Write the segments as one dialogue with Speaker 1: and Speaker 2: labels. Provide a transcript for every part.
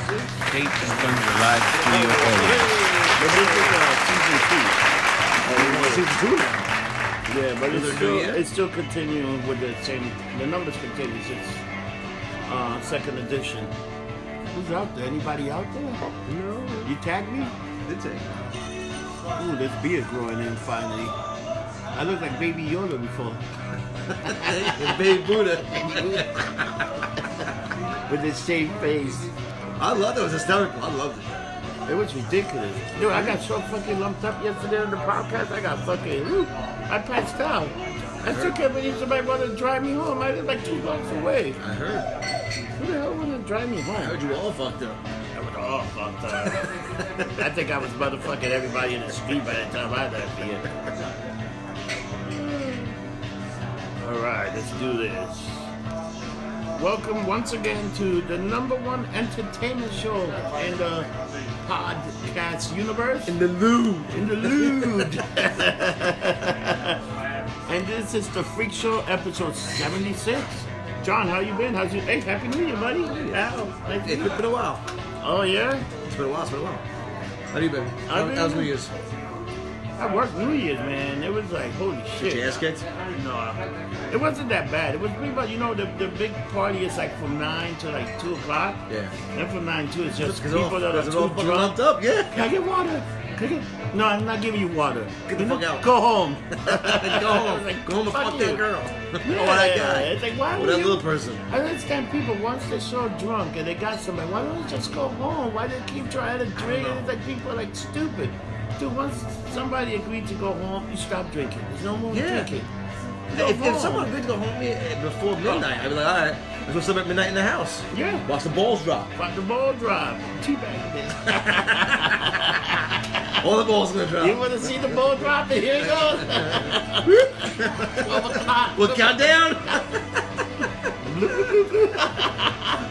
Speaker 1: Tape is from the live studio audience.
Speaker 2: But this is season 2.
Speaker 3: Season 2 now.
Speaker 2: Yeah, but it's still continuing with the same. The numbers continue. It's second edition. Who's out there? Anybody out there?
Speaker 3: No.
Speaker 2: You tagged me?
Speaker 3: Did take.
Speaker 2: Ooh, this beard growing in finally. I look like Baby Yoda before.
Speaker 3: Baby Buddha.
Speaker 2: With his shaved face.
Speaker 3: I loved it. It was hysterical. I loved it.
Speaker 2: It was ridiculous. Dude, I got so fucking lumped up yesterday on the podcast. I got fucking, I passed out. I still can't believe somebody wanted to drive me home. I live like 2 blocks away.
Speaker 3: I heard.
Speaker 2: Who the hell wanted to drive me home?
Speaker 3: I heard you all fucked up.
Speaker 2: I was all fucked up. I think I was motherfucking everybody in the street by the time I left here. Alright, let's do this. Welcome once again to the #1 entertainment show in the podcast universe.
Speaker 3: In the loo.
Speaker 2: In the lewd. And this is the Freak Show episode 76. John, how you been? Hey, Happy New Year, buddy. How? Nice
Speaker 3: It's been a while.
Speaker 2: Oh, yeah?
Speaker 3: It's been a while. How you been? How's New Year's?
Speaker 2: I worked New Year's, man. It was like, holy shit.
Speaker 3: Did your ass kicked?
Speaker 2: No, it wasn't that bad. It was pretty much, the big party is like from 9 to like 2 o'clock.
Speaker 3: Yeah.
Speaker 2: And from 9 to 2, it's just
Speaker 3: Because
Speaker 2: people that are
Speaker 3: all
Speaker 2: too
Speaker 3: fucking
Speaker 2: drunk.
Speaker 3: lumped up, yeah.
Speaker 2: Can I get water? No, I'm not giving you water.
Speaker 3: Get the fuck out.
Speaker 2: Go home.
Speaker 3: Go home.
Speaker 2: Like,
Speaker 3: Go home and fuck that girl.
Speaker 2: Yeah,
Speaker 3: Or that guy.
Speaker 2: It's like, why
Speaker 3: Or
Speaker 2: would
Speaker 3: that
Speaker 2: you?
Speaker 3: little person.
Speaker 2: I understand people, once they're so drunk and they got somebody, why don't they just go home? Why do they keep trying to drink? It's like people are like stupid. Dude, once somebody agreed to go home, you stop drinking. There's no more drinking.
Speaker 3: If someone agreed to go home before midnight, I'd be like, alright, let's go sleep at midnight in the house.
Speaker 2: Yeah.
Speaker 3: Watch the balls drop.
Speaker 2: Watch the ball drop. Teabag.
Speaker 3: All the balls are gonna drop.
Speaker 2: You want to see the ball drop? And here it goes. 12 o'clock.
Speaker 3: We'll count down.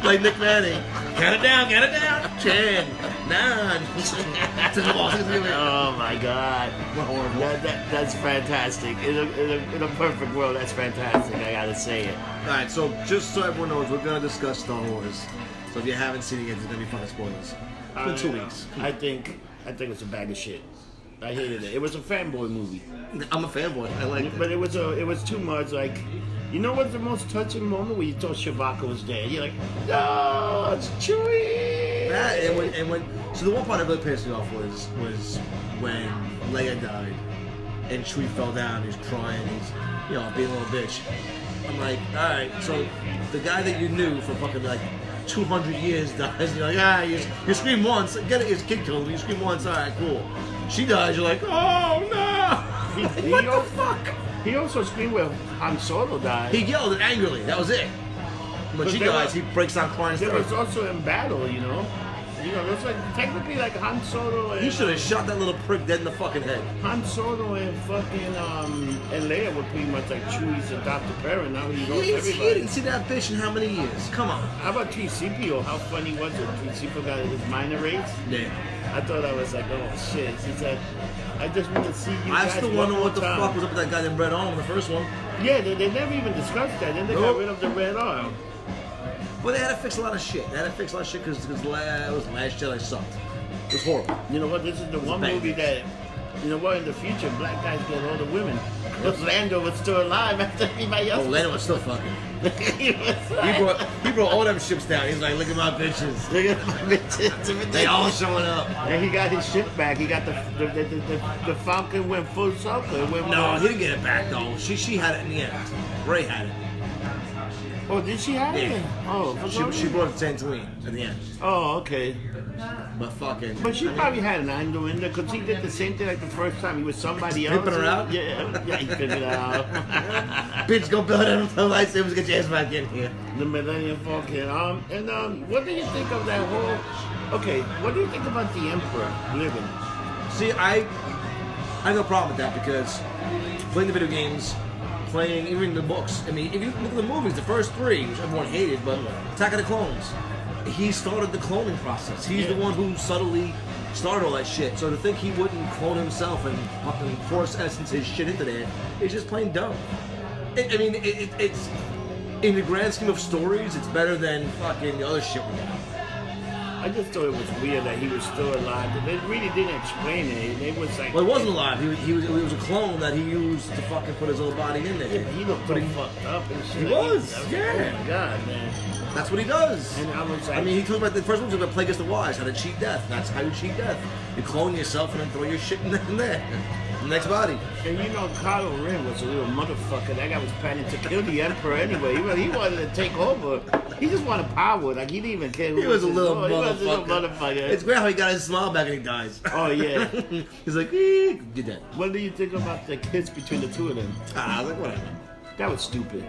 Speaker 3: Like Nick Manning. Count it down. 10, 9.
Speaker 2: Oh my God.
Speaker 3: Horrible.
Speaker 2: That's fantastic. In a perfect world, that's fantastic. I gotta say it.
Speaker 3: Alright, so just so everyone knows, we're gonna discuss Star Wars. So if you haven't seen it yet, there's gonna be fucking spoilers. It's been 2 weeks.
Speaker 2: I think it's a bag of shit. I hated it. It was a fanboy movie.
Speaker 3: I'm a fanboy. I like it.
Speaker 2: But it was too much. Like, you know what's the most touching moment when you thought Chewbacca was dead? You're like, no, it's Chewie.
Speaker 3: That, and when so the one part that really pissed me off was when Leia died and Chewie fell down. He's crying. He's being a little bitch. I'm like, all right. So the guy that you knew for fucking like 200 years dies. And you're like, you scream once. Get it? His kid killed him. You scream once. All right, cool. She dies. You're like, oh no. What the fuck?
Speaker 2: He also screamed when Han Solo died.
Speaker 3: He yelled it angrily. That was it. When she dies, he breaks down crying.
Speaker 2: There was also in battle, it's like technically like Han Solo and
Speaker 3: He should have shot that little prick dead in the fucking head.
Speaker 2: Han Solo and fucking and Leia were pretty much like Chewie's adopted parent. Now he knows
Speaker 3: He
Speaker 2: everybody.
Speaker 3: didn't see that bitch in how many years? Come on.
Speaker 2: How about T-CPO? How funny was it? T-CPO got his minor rates.
Speaker 3: Yeah.
Speaker 2: I thought I was like, oh shit. He said, I just want to see you
Speaker 3: I
Speaker 2: guys
Speaker 3: still
Speaker 2: one
Speaker 3: wonder
Speaker 2: more
Speaker 3: what the
Speaker 2: time.
Speaker 3: fuck was up with that guy named Red Arm in the first one.
Speaker 2: Yeah, they never even discussed that. Then they got rid of the red arm.
Speaker 3: But they had to fix a lot of shit. because Last Jedi sucked. It was horrible.
Speaker 2: You know what? This is the one movie that, in the future, black guys get all the women. Because Lando was still alive after everybody else.
Speaker 3: Oh, Lando was still fucking.
Speaker 2: He
Speaker 3: He brought all them ships down. He's like, look at my bitches.
Speaker 2: Look at my bitches.
Speaker 3: They all showing up.
Speaker 2: And he got his ship back. He got the Falcon went full circle.
Speaker 3: No, he didn't get it back though. She had it in the end. Rey had it.
Speaker 2: Oh, did she have it? Oh,
Speaker 3: She brought it to Tatooine in the end.
Speaker 2: Oh, okay.
Speaker 3: But fucking.
Speaker 2: But she probably had an angle in there because he did the same thing like the first time. He was somebody else.
Speaker 3: Pimping her out?
Speaker 2: Yeah, he pimped her out.
Speaker 3: Bitch, go build them lightsabers, get your ass back in here.
Speaker 2: The Millennium Falcon. What do you think of that whole? Okay, what do you think about the Emperor living?
Speaker 3: See, I have no problem with that because playing the video games, playing even the books. I mean, if you look at the movies, the first 3, which everyone hated, but Attack of the Clones, he started the cloning process. He's the one who subtly started all that shit. So to think he wouldn't clone himself and fucking force essence his shit into there is just plain dumb. It's in the grand scheme of stories, it's better than fucking the other shit we got.
Speaker 2: I just thought it was weird that he was still alive. They really didn't explain it. They was like,
Speaker 3: Well, he wasn't alive. He was a clone that he used to fucking put his little body in there.
Speaker 2: yeah, he looked pretty fucked up and shit.
Speaker 3: He
Speaker 2: Like,
Speaker 3: was,
Speaker 2: Oh
Speaker 3: yeah.
Speaker 2: my god, man.
Speaker 3: That's what he does.
Speaker 2: And I was like,
Speaker 3: I mean, he talks about the first one was about Plague Against the Wise, how to cheat death. That's how you cheat death. You clone yourself and then throw your shit in there. The next body.
Speaker 2: and you know, Kylo Ren was a little motherfucker. That guy was planning to kill the Emperor anyway. He wanted to take over. He just wanted power. Like, he didn't even care who
Speaker 3: He was a
Speaker 2: his
Speaker 3: little
Speaker 2: lord. He was a little
Speaker 3: motherfucker.
Speaker 2: motherfucker.
Speaker 3: It's great how he got his smile back and he dies.
Speaker 2: Oh, yeah.
Speaker 3: He's like, "Eek," did that.
Speaker 2: What do you think about the kiss between the two of them?
Speaker 3: I was like, whatever.
Speaker 2: That was stupid.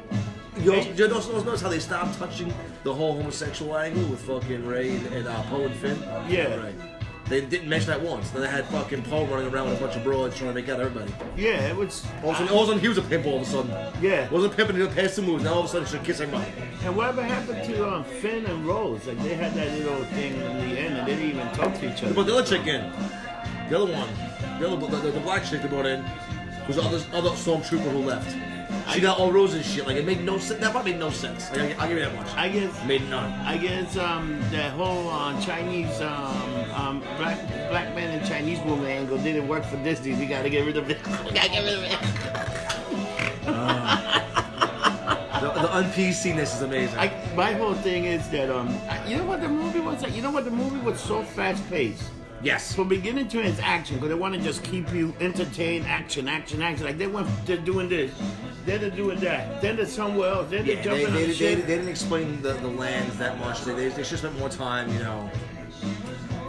Speaker 3: You also notice how they stopped touching the whole homosexual angle with fucking Ray and Poe and Finn?
Speaker 2: Yeah.
Speaker 3: Right. They didn't mention that once. Then they had fucking Poe running around with a bunch of broads trying to make out everybody.
Speaker 2: Yeah, it was.
Speaker 3: All of a sudden, he was a pimp all of a sudden.
Speaker 2: Yeah.
Speaker 3: Wasn't pimping until past the moves. Now all of a sudden, she's kissing everybody.
Speaker 2: And whatever happened to Finn and Rose? Like, they had that little thing in the end and they didn't even talk to each
Speaker 3: But
Speaker 2: other.
Speaker 3: the other chick in, the other one, the black chick they brought in, was the other stormtrooper who left. She got all rose and shit. Like, it made no sense. That part made no sense. I'll give you that much.
Speaker 2: I guess.
Speaker 3: Made none.
Speaker 2: I guess that whole Chinese black man and Chinese woman angle didn't work for Disney. We gotta get rid of it. We gotta get rid of it.
Speaker 3: The un-PC-ness is amazing.
Speaker 2: My whole thing is that you know what the movie was like? You know what the movie was so fast paced.
Speaker 3: Yes.
Speaker 2: From beginning to end, it's action, because they want to just keep you entertained. Action. Like they went to doing this, then they're doing that, then they're somewhere else, then they're jumping on shit.
Speaker 3: They didn't explain the lands that much. They should have spent more time, you know.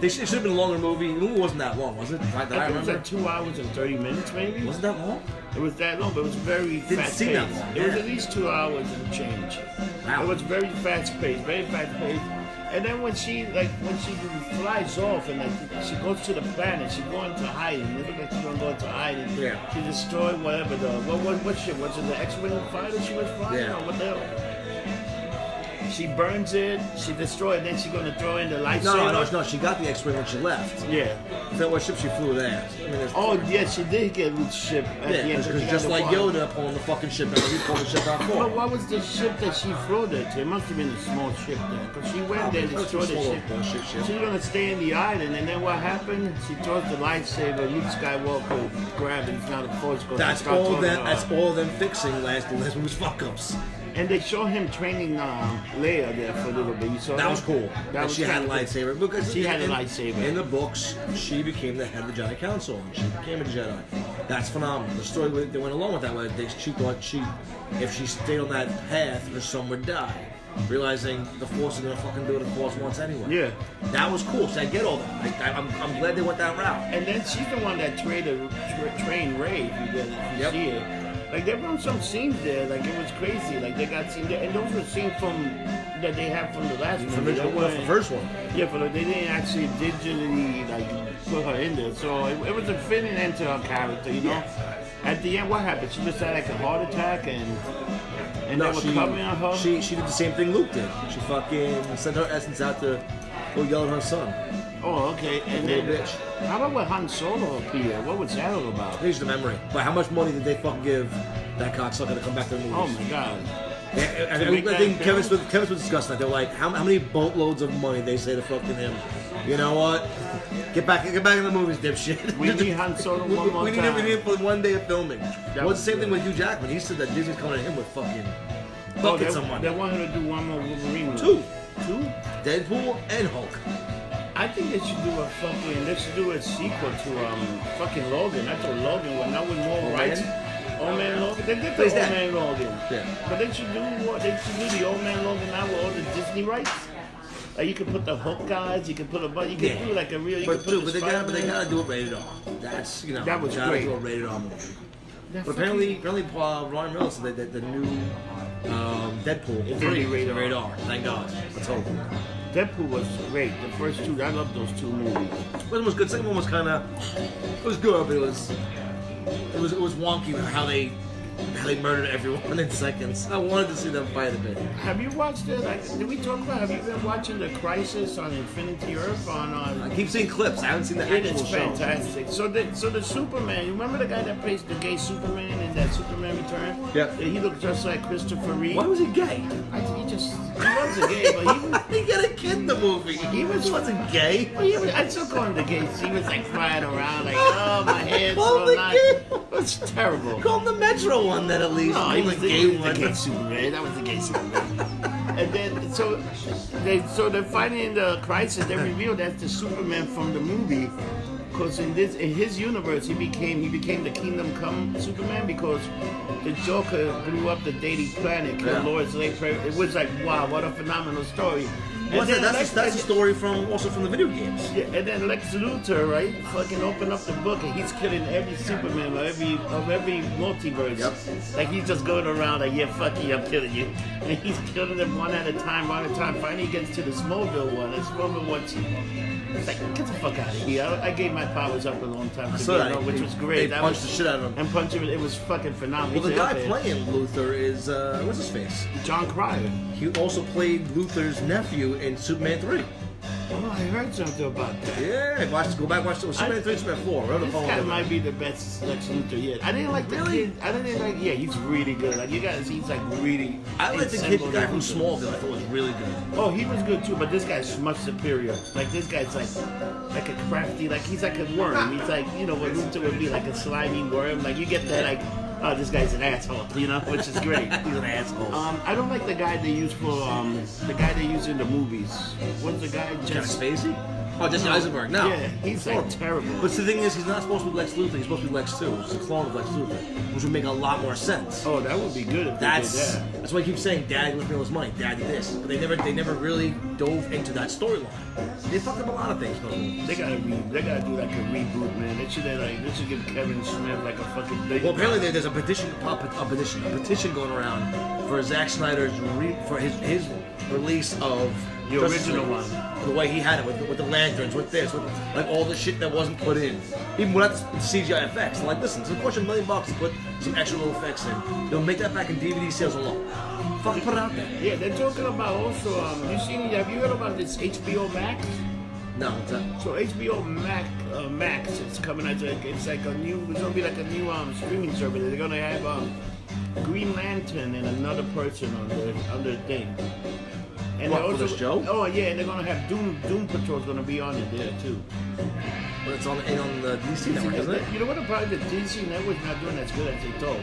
Speaker 3: It should have been a longer movie. The movie wasn't that long, was it?
Speaker 2: I think it was like 2 hours and 30 minutes, maybe.
Speaker 3: Wasn't that long?
Speaker 2: It was that long, but it was very
Speaker 3: Didn't
Speaker 2: fast
Speaker 3: seem that
Speaker 2: paced.
Speaker 3: long,
Speaker 2: It was
Speaker 3: yeah.
Speaker 2: at least 2 hours and change.
Speaker 3: Wow.
Speaker 2: It was very fast paced. And then when she flies off and she goes to the planet, she's going to hiding. It looks like she's gonna go into hiding.
Speaker 3: Yeah.
Speaker 2: She destroyed whatever what ship was it? The X-wing fighter she was flying?
Speaker 3: Yeah.
Speaker 2: Or what the hell? She burns it. She destroyed. Then she's gonna throw in the lightsaber.
Speaker 3: No. She got the X-wing when she left.
Speaker 2: Yeah.
Speaker 3: I forgot what ship she flew there. I mean,
Speaker 2: Oh yeah, she did get Luke's ship at the
Speaker 3: yeah,
Speaker 2: end.
Speaker 3: because
Speaker 2: She
Speaker 3: just
Speaker 2: got
Speaker 3: like
Speaker 2: the
Speaker 3: Yoda pulling the fucking ship out, he pulled the ship out
Speaker 2: But
Speaker 3: for.
Speaker 2: what was the ship that she flew there to? It must have been a small ship there. Because she went there and
Speaker 3: It was
Speaker 2: destroyed the
Speaker 3: a small
Speaker 2: ship.
Speaker 3: bullshit ship.
Speaker 2: She was going to stay in the island. And then what happened? She throws the lightsaber. Luke Skywalker grabbed it. It's not a force ghost.
Speaker 3: That's all them fixing last movie's fuck ups.
Speaker 2: And they show him training Leia there for a little bit. You saw that?
Speaker 3: That was cool.
Speaker 2: That was
Speaker 3: she had a
Speaker 2: kinda cool.
Speaker 3: lightsaber because
Speaker 2: She had a
Speaker 3: in-
Speaker 2: lightsaber.
Speaker 3: In the books, she became the head of the Jedi Council and she became a Jedi. That's phenomenal. The story they went along with that way. She thought if she stayed on that path, her son would die. Realizing the Force is gonna fucking do what the Force wants anyway.
Speaker 2: Yeah.
Speaker 3: That was cool. So I get all that. I'm glad they went that route.
Speaker 2: And then she's the one that trained Rey, if you
Speaker 3: Yep.
Speaker 2: see it. Like, they run some scenes there, like, it was crazy. Like, they got scenes there. And those were scenes that they have from the last
Speaker 3: From
Speaker 2: movie.
Speaker 3: the
Speaker 2: They weren't-
Speaker 3: first one.
Speaker 2: Yeah, but they didn't actually digitally, like, put her in there. So it was a fitting end to her character, you know? At the end, what happened? She just had, like, a heart attack and they were covering her?
Speaker 3: She did the same thing Luke did. She fucking sent her essence out to go yell at her son.
Speaker 2: Oh, okay. And
Speaker 3: Little
Speaker 2: then,
Speaker 3: bitch.
Speaker 2: how about when Han Solo appeared? What was that all about?
Speaker 3: Here's the memory. But how much money did they fucking give that cocksucker to come back to the movies?
Speaker 2: Oh, my God.
Speaker 3: I think Kevin Smith was discussing that. They're like, how many boatloads of money they say to fucking him? You know what? Get back in the movies, dipshit.
Speaker 2: We need Han Solo one more
Speaker 3: we need
Speaker 2: time.
Speaker 3: him for one day of filming. Well,
Speaker 2: was
Speaker 3: it's the same thing
Speaker 2: good.
Speaker 3: with Hugh Jackman. He said that Disney's coming at him with fucking
Speaker 2: Oh,
Speaker 3: buckets of money.
Speaker 2: they want her to do one more Wolverine movie.
Speaker 3: Two.
Speaker 2: Two?
Speaker 3: Deadpool and Hulk.
Speaker 2: I think they should do a sequel to fucking Logan. I thought Logan was not with more rights. Old Man Logan. They did the
Speaker 3: Plays
Speaker 2: Old
Speaker 3: that.
Speaker 2: Man Logan.
Speaker 3: Yeah.
Speaker 2: But they should do the Old Man Logan now with all the Disney rights. Like, you could put the Hulk guys, you could put you could do like a real. You could put
Speaker 3: But they gotta do it rated R. That's
Speaker 2: That was
Speaker 3: they gotta
Speaker 2: great.
Speaker 3: do a rated R movie.
Speaker 2: That
Speaker 3: But apparently, Ryan Reynolds said that the new Deadpool
Speaker 2: It's
Speaker 3: 3
Speaker 2: gonna be
Speaker 3: is
Speaker 2: rated
Speaker 3: rated
Speaker 2: R.
Speaker 3: R. Thank God. Let's hope.
Speaker 2: Deadpool was great. The first two, I love those two movies.
Speaker 3: First one was good. Second one was kind of, it was good, but it was wonky how they murdered everyone in seconds. I wanted to see them fight a bit.
Speaker 2: Have you watched it? Like, did we talk about? Have you been watching the Crisis on Infinity Earth
Speaker 3: I keep seeing clips. I haven't seen the
Speaker 2: It
Speaker 3: actual
Speaker 2: is
Speaker 3: show.
Speaker 2: fantastic. So the Superman, you remember the guy that plays the gay Superman in that Superman Return?
Speaker 3: Yeah.
Speaker 2: He looked just like Christopher Reeve.
Speaker 3: Why was he gay?
Speaker 2: He wasn't gay, but he
Speaker 3: He got a kid in the movie. He wasn't gay.
Speaker 2: I still call him the gay. He was like flying around like, oh, my head's
Speaker 3: Call him
Speaker 2: so
Speaker 3: the
Speaker 2: nice.
Speaker 3: gay.
Speaker 2: It's terrible.
Speaker 3: Call him the Metro one then at least.
Speaker 2: No,
Speaker 3: Call
Speaker 2: he
Speaker 3: him
Speaker 2: was
Speaker 3: the
Speaker 2: the
Speaker 3: gay one.
Speaker 2: gay Superman. That was the gay Superman. And then, so they're fighting the crisis. They revealed that's the Superman from the movie. Because in his universe, he became the Kingdom Come Superman because the Joker blew up the Daily Planet, killed Lois Lane. It was like, wow, what a phenomenal story.
Speaker 3: Well, that's the story from the video games.
Speaker 2: Yeah, and then Lex Luthor, right? Fucking open up the book and he's killing every Superman of every multiverse.
Speaker 3: Yep.
Speaker 2: Like he's just going around like, yeah, fuck you, I'm killing you. And he's killing them one at a time. Finally he gets to the Smallville one. And Smallville one, it's like, get the fuck out of here. I gave my powers up a long time ago, which was great.
Speaker 3: They punched the shit out of him.
Speaker 2: And punched him, it was fucking phenomenal.
Speaker 3: Well, the guy playing Luthor is, what's his face?
Speaker 2: John Cryer.
Speaker 3: He also played Luthor's nephew in Superman 3.
Speaker 2: Oh, I heard something about that.
Speaker 3: Yeah, go back, watch Superman 3, Superman 4.
Speaker 2: This guy might be the best Lex Luthor yet. I didn't like the kid. Yeah, he's really good. Like, you guys, he's like really.
Speaker 3: I like the kid guy from Smallville. I thought was really good.
Speaker 2: Oh, he was good too, but this guy's much superior. Like, this guy's like a crafty, like, he's like a worm. He's like, you know, what Luthor would be, like a slimy worm. Like, you get that, like, oh, this guy's an asshole, you know, which is great.
Speaker 3: He's an asshole.
Speaker 2: I don't like the guy they use for, the guy they use in the movies. What's the guy?
Speaker 3: Kevin Spacey? Oh, Jesse Eisenberg. No.
Speaker 2: Yeah, he's like terrible.
Speaker 3: But the thing is, he's not supposed to be Lex Luthor. He's supposed to be Lex 2, which is a clone of Lex Luthor, which would make a lot more sense.
Speaker 2: Oh, that would be good if they did that.
Speaker 3: That's why I keep saying, Dad left me all his money. Dad did this, but they never really dove into that storyline. They fucked up a lot of things.
Speaker 2: They gotta do like a reboot, man. They should give Kevin Smith like a fucking.
Speaker 3: Well, apparently there's a petition going around for Zack Snyder's for his release of
Speaker 2: the original one.
Speaker 3: The way he had it with the lanterns, with this, with like all the shit that wasn't put in, even without the CGI effects. I'm like, listen, it's going to cost you $1 million to put some extra little effects in. They'll make that back in DVD sales alone. Fucking put it out there.
Speaker 2: Yeah, they're talking about also. Have you heard about this HBO Max?
Speaker 3: No, what's that?
Speaker 2: So HBO Max is coming out. It's like a new. It's gonna be like a new streaming service. They're gonna have Green Lantern and another person on the thing. And
Speaker 3: what,
Speaker 2: also,
Speaker 3: for this show?
Speaker 2: Oh yeah, and they're gonna have Doom Patrol's gonna be on it there too.
Speaker 3: But it's on the DC network, isn't it?
Speaker 2: You know what? Probably the DC network's not doing as good as they thought.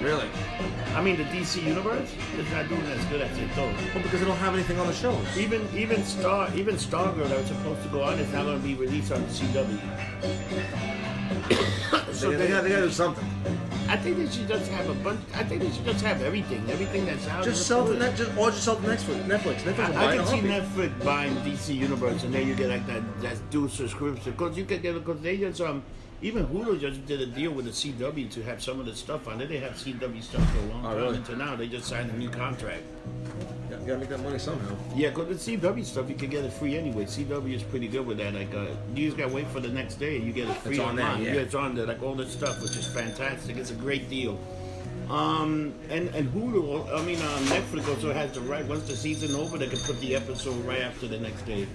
Speaker 3: Really?
Speaker 2: I mean, the DC universe is not doing as good as they thought.
Speaker 3: Well, because they don't have anything on the shows.
Speaker 2: Even Stargirl that was supposed to go on is not gonna be released on the CW.
Speaker 3: So they gotta do something.
Speaker 2: I think they should just have everything that's out.
Speaker 3: Just sell to Netflix. Netflix
Speaker 2: I can see Netflix buying DC Universe, and then you get like that dual subscription. Because you can get they just even Hulu just did a deal with the CW to have some of the stuff on it. They have CW stuff for a long time
Speaker 3: really?
Speaker 2: until now. They just signed a new contract.
Speaker 3: You gotta make that money somehow.
Speaker 2: Yeah, because the CW stuff you can get it free anyway. CW is pretty good with that. Like you just gotta wait for the next day and you get it free online.
Speaker 3: There, yeah.
Speaker 2: It's on there, like all this stuff, which is fantastic. It's a great deal. And Hulu, Netflix also has the right. Once the season's over, they can put the episode right after the next day.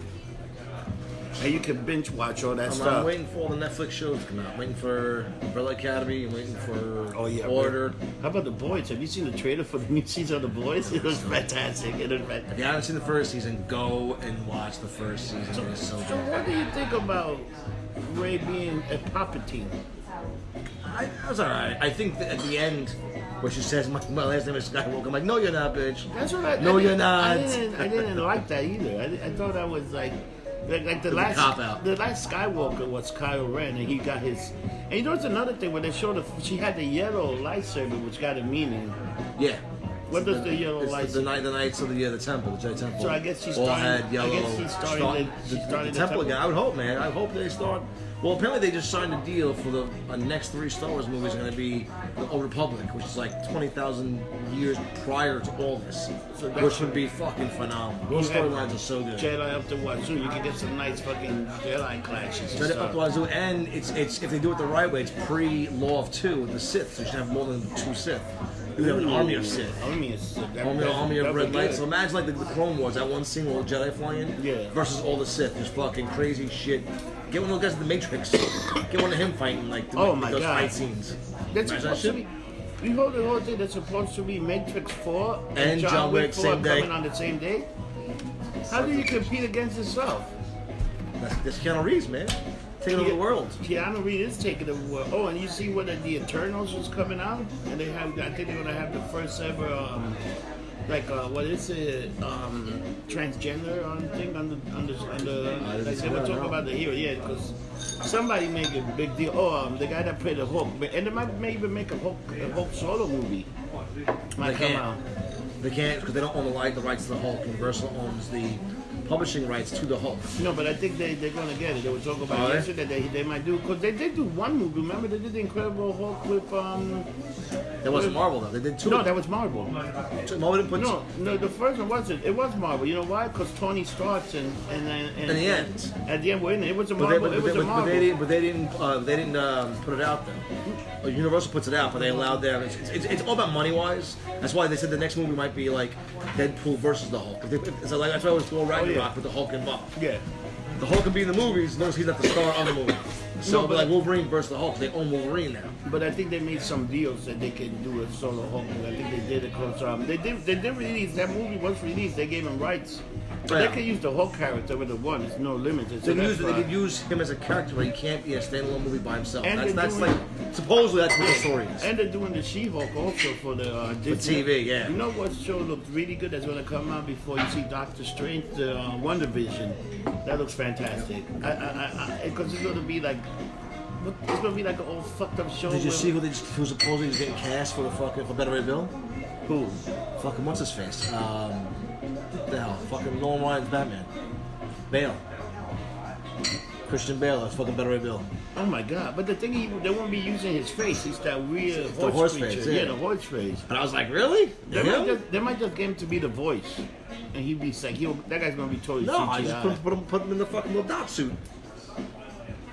Speaker 2: And you can binge watch all that stuff.
Speaker 3: I'm waiting for all the Netflix shows to come out. I'm waiting for Umbrella Academy. I'm waiting for Order.
Speaker 2: How about The Boys? Have you seen the trailer for the new season of The Boys? It was fantastic.
Speaker 3: If you haven't seen the first season, go and watch the first season. So
Speaker 2: what do you think about Rey being a Palpatine?
Speaker 3: That's alright. I think that at the end, where she says, my last name is Skywalker, I'm like, no, you're not, bitch.
Speaker 2: That's what
Speaker 3: you're not.
Speaker 2: I didn't like that either. I thought that was like the last Skywalker was Kylo Ren, and he got his. And you know, it's another thing when they showed she had the yellow lightsaber, which got a meaning.
Speaker 3: Yeah.
Speaker 2: What does the yellow lightsaber?
Speaker 3: The Knights of the Temple, the Jedi Temple.
Speaker 2: So I guess she
Speaker 3: all had yellow.
Speaker 2: I guess she started
Speaker 3: the Temple again. I would hope, man. I hope they start. Well, apparently they just signed a deal for the next 3 Star Wars movies are going to be the Old Republic, which is like 20,000 years prior to all this, which would be fucking phenomenal. Those storylines are so good.
Speaker 2: Jedi up the wazoo, you can get some nice fucking Jedi clashes.
Speaker 3: Jedi up the wazoo, and it's if they do it the right way, it's pre-Law of 2 with the Sith, so you should have more than 2 Sith. You have an army of Sith.
Speaker 2: Army of Sith.
Speaker 3: Army of red lights. So imagine like the Clone Wars, that one scene where all the Jedi fly in, versus all the Sith. Just fucking crazy shit. Get one of those guys in the Matrix. Get one of him fighting like those fight scenes.
Speaker 2: That's supposed to be. You know the whole thing that's supposed to be Matrix 4
Speaker 3: and John Wick
Speaker 2: 4
Speaker 3: same day.
Speaker 2: coming on the same day. How do you compete against yourself?
Speaker 3: That's Keanu Reeves, man. Taking over the world.
Speaker 2: Keanu Reeves is taking over the world. Oh, and you see what the Eternals is coming out, and they have. I think they're gonna have the first ever, what is it? Transgender thing on the. Like they were talking about the hero, yeah, because somebody made a big deal. Oh, the guy that played the Hulk, and they might even make a Hulk solo movie. Might come out.
Speaker 3: They can't because they don't own the rights to the Hulk. Universal owns the publishing rights to the Hulk.
Speaker 2: No, but I think they're going to get it. They were talking about yesterday that they might do, because they did do one movie. Remember, they did the Incredible Hulk with
Speaker 3: That wasn't Marvel though. They did two.
Speaker 2: No, that was Marvel.
Speaker 3: Marvel didn't put
Speaker 2: No, the first one wasn't. It was Marvel. You know why? Because Tony starts and
Speaker 3: in the end.
Speaker 2: At the end, we're in it. It was a Marvel.
Speaker 3: But they didn't put it out though. Universal puts it out, but they allowed them. It's all about money wise. That's why they said the next movie might be like Deadpool versus the Hulk. So like that's why it was Thor Ragnarok with the Hulk involved.
Speaker 2: Yeah.
Speaker 3: The Hulk can be in the movies. Notice he's not the star of the movie. So, but like Wolverine versus the Hulk, they own Wolverine now.
Speaker 2: But I think they made some deals that they can do a solo Hulk. I think they did it because they did release that movie. Was released, they gave him rights. But they can use the Hulk character with the one. It's no limit.
Speaker 3: They could use him as a character, but he can't be a standalone movie by himself. And that's like supposedly that's what the story is.
Speaker 2: And they're doing the She-Hulk also for the Disney.
Speaker 3: TV, yeah.
Speaker 2: You know what show looks really good? That's going to come out before you see Doctor Strange, the Wonder Vision. That looks fantastic. Because it's going to be like. It's gonna be like an old fucked up show.
Speaker 3: Did you see who supposedly was getting cast for Better Ray Bill?
Speaker 2: Who?
Speaker 3: Fucking what's his face? What the hell? Fucking Nolan Ryan's Batman. Bale. Christian Bale as fucking Better Ray Bill.
Speaker 2: Oh my god! But the thing they won't be using his face. He's that weird
Speaker 3: horse
Speaker 2: creature.
Speaker 3: face.
Speaker 2: Yeah, the horse face.
Speaker 3: And I was like, really?
Speaker 2: They might just get him to be the voice, and he'd be like, that guy's gonna be totally.
Speaker 3: No,
Speaker 2: CGI.
Speaker 3: I just put him in the fucking little dot suit.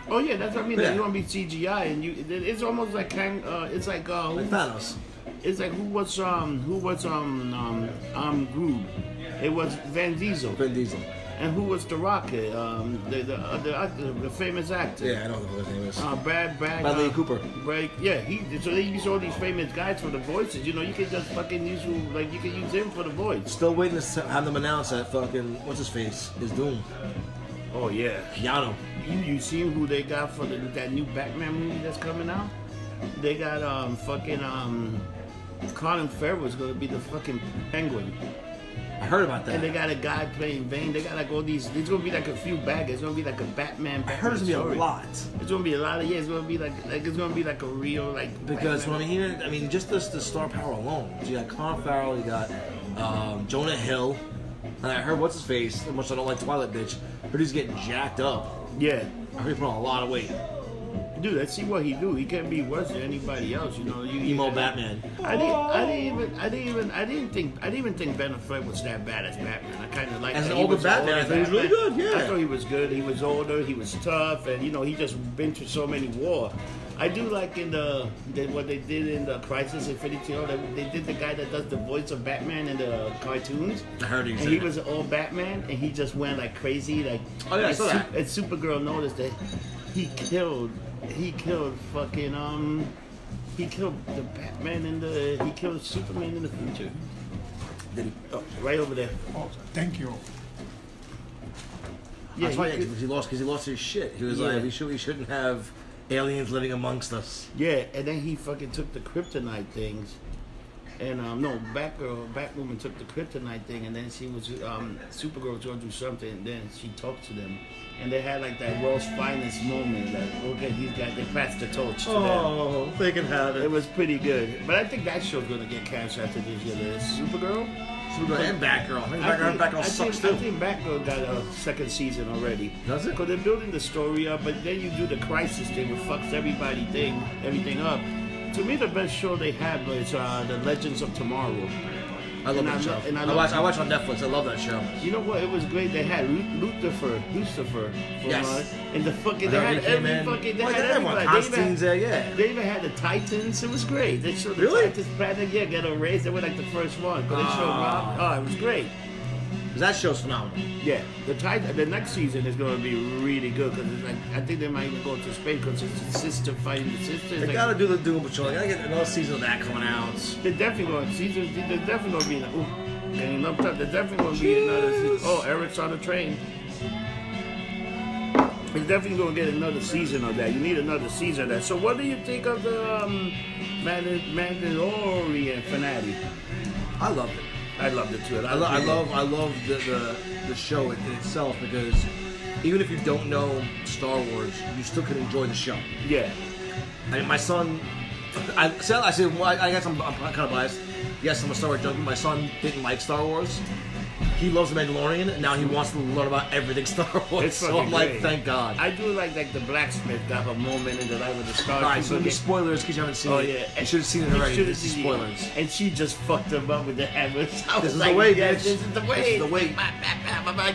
Speaker 2: Oh yeah, that's what I mean.
Speaker 3: Yeah.
Speaker 2: You want to be CGI, and it's almost like it's like
Speaker 3: like Thanos.
Speaker 2: It's like who was Groot? It was Van Diesel.
Speaker 3: Vin Diesel.
Speaker 2: And who was the Rocket? The famous actor.
Speaker 3: Yeah, I know what his name is.
Speaker 2: Bradley
Speaker 3: Cooper.
Speaker 2: Yeah, so they use all these famous guys for the voices. You know, you can just fucking use you can use him for the voice.
Speaker 3: Still waiting to have them announce that fucking what's his face is Doom.
Speaker 2: Oh yeah,
Speaker 3: Keanu.
Speaker 2: You seen who they got for that new Batman movie that's coming out? They got Colin Farrell's gonna be the fucking Penguin.
Speaker 3: I heard about that.
Speaker 2: And they got a guy playing Bane. They got like all these. There's gonna be like a few baggers. It's gonna be like a Batman.
Speaker 3: I heard it's gonna be a lot.
Speaker 2: It's gonna be a lot of It's gonna be like it's gonna be like a real like.
Speaker 3: Because
Speaker 2: Batman.
Speaker 3: when I'm hearing, I mean, just the star power alone. You got Colin Farrell. You got Jonah Hill. And I heard what's his face. Much I don't like Twilight bitch. I heard he's getting jacked up.
Speaker 2: Yeah.
Speaker 3: I heard he put on a lot of weight.
Speaker 2: Dude, let's see what he do. He can't be worse than anybody else, you know.
Speaker 3: Emo Batman.
Speaker 2: I didn't even think Ben Affleck was that bad as Batman. I kind of like.
Speaker 3: As an older Batman, I thought he was really good. Yeah.
Speaker 2: I thought he was good. He was older. He was tough, and you know he just been through so many war. I do like in what they did in the Crisis Infinity War. They did the guy that does the voice of Batman in the cartoons.
Speaker 3: I heard
Speaker 2: and he was an old Batman, and he just went like crazy. Like
Speaker 3: oh yeah, I saw that.
Speaker 2: And Supergirl noticed that he killed fucking he killed the Batman he killed Superman in the future.
Speaker 3: Did he?
Speaker 2: Oh, right over there.
Speaker 4: Oh, thank you.
Speaker 2: Yeah,
Speaker 3: that's why he lost his shit. He was like, we shouldn't have aliens living amongst us.
Speaker 2: Yeah, and then he fucking took the kryptonite things. And no, Batwoman took the kryptonite thing, and then she was Supergirl was going to do something, and then she talked to them, and they had like that world's finest moment. Like, okay, they passed the torch to them.
Speaker 3: Oh, they can have it.
Speaker 2: It was pretty good, but I think that show's gonna get canceled after this year. The Supergirl
Speaker 3: and Batgirl. I think Batgirl sucks too.
Speaker 2: I think Batgirl got a second season already.
Speaker 3: Does it?
Speaker 2: Because they're building the story up, but then you do the Crisis thing, which fucks everything up. To me, the best show they have is The Legends of Tomorrow.
Speaker 3: I love that show. I watch on Netflix. I love that show.
Speaker 2: You know what? It was great. They had Lucifer. From,
Speaker 3: yes.
Speaker 2: And the fucking they had everybody. They even had the Titans. It was great. They showed the Titans planet. Yeah, get a raise. They were like the first one. But they showed Rob. Oh, it was great.
Speaker 3: That show's phenomenal.
Speaker 2: Yeah, the next season is going to be really good because it's like I think they might even go to Spain because it's the sister fighting the sister.
Speaker 3: They gotta do the Doom Patrol. They gotta get another season of that coming out.
Speaker 2: They're definitely going to be like, ooh. Getting lumped up. There's definitely going to be another season. Oh, Eric's on the train. It's definitely going to get another season of that. You need another season of that. So what do you think of the Mandalorian finale?
Speaker 3: I loved it.
Speaker 2: I loved it too.
Speaker 3: I love the show in itself because even if you don't know Star Wars, you still can enjoy the show.
Speaker 2: Yeah.
Speaker 3: I mean, my son. I guess I'm kind of biased. Yes, I'm a Star Wars junkie. My son didn't like Star Wars. He loves The Mandalorian, and now he wants to learn about everything Star Wars.
Speaker 2: It's
Speaker 3: So I'm
Speaker 2: great.
Speaker 3: like, thank God.
Speaker 2: I do like the blacksmith got her moment in the life of the Star Wars.
Speaker 3: Alright, so be spoilers because you haven't seen it.
Speaker 2: Yeah.
Speaker 3: You should have seen it already. This is spoilers.
Speaker 2: And she just fucked him up with the hammers.
Speaker 3: This is the way, bitch.
Speaker 2: This is the way.
Speaker 3: This is the way.
Speaker 2: I'm like,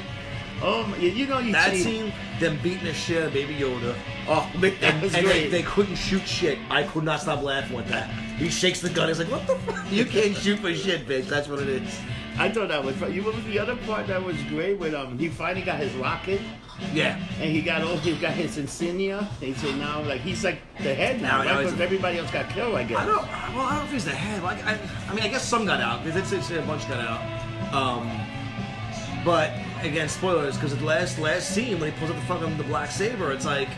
Speaker 2: oh my, you know you
Speaker 3: That
Speaker 2: see.
Speaker 3: scene, them beating the shit out of Baby Yoda.
Speaker 2: Oh man, that was
Speaker 3: And
Speaker 2: great.
Speaker 3: they couldn't shoot shit. I could not stop laughing with that. He shakes the gun. He's like, "What the fuck? You can't shoot for shit, bitch." That's what it is.
Speaker 2: I thought that was fun. You remember the other part that was great when he finally got his rocket
Speaker 3: Yeah.
Speaker 2: and he got his insignia. And so now he's like the head now,
Speaker 3: Now
Speaker 2: right?
Speaker 3: he's
Speaker 2: Because everybody else got killed, I guess.
Speaker 3: I don't know if he's the head. I mean, I guess some got out. Because it's a bunch got out. But again, spoilers. Because the last scene when he pulls up the black saber, it's like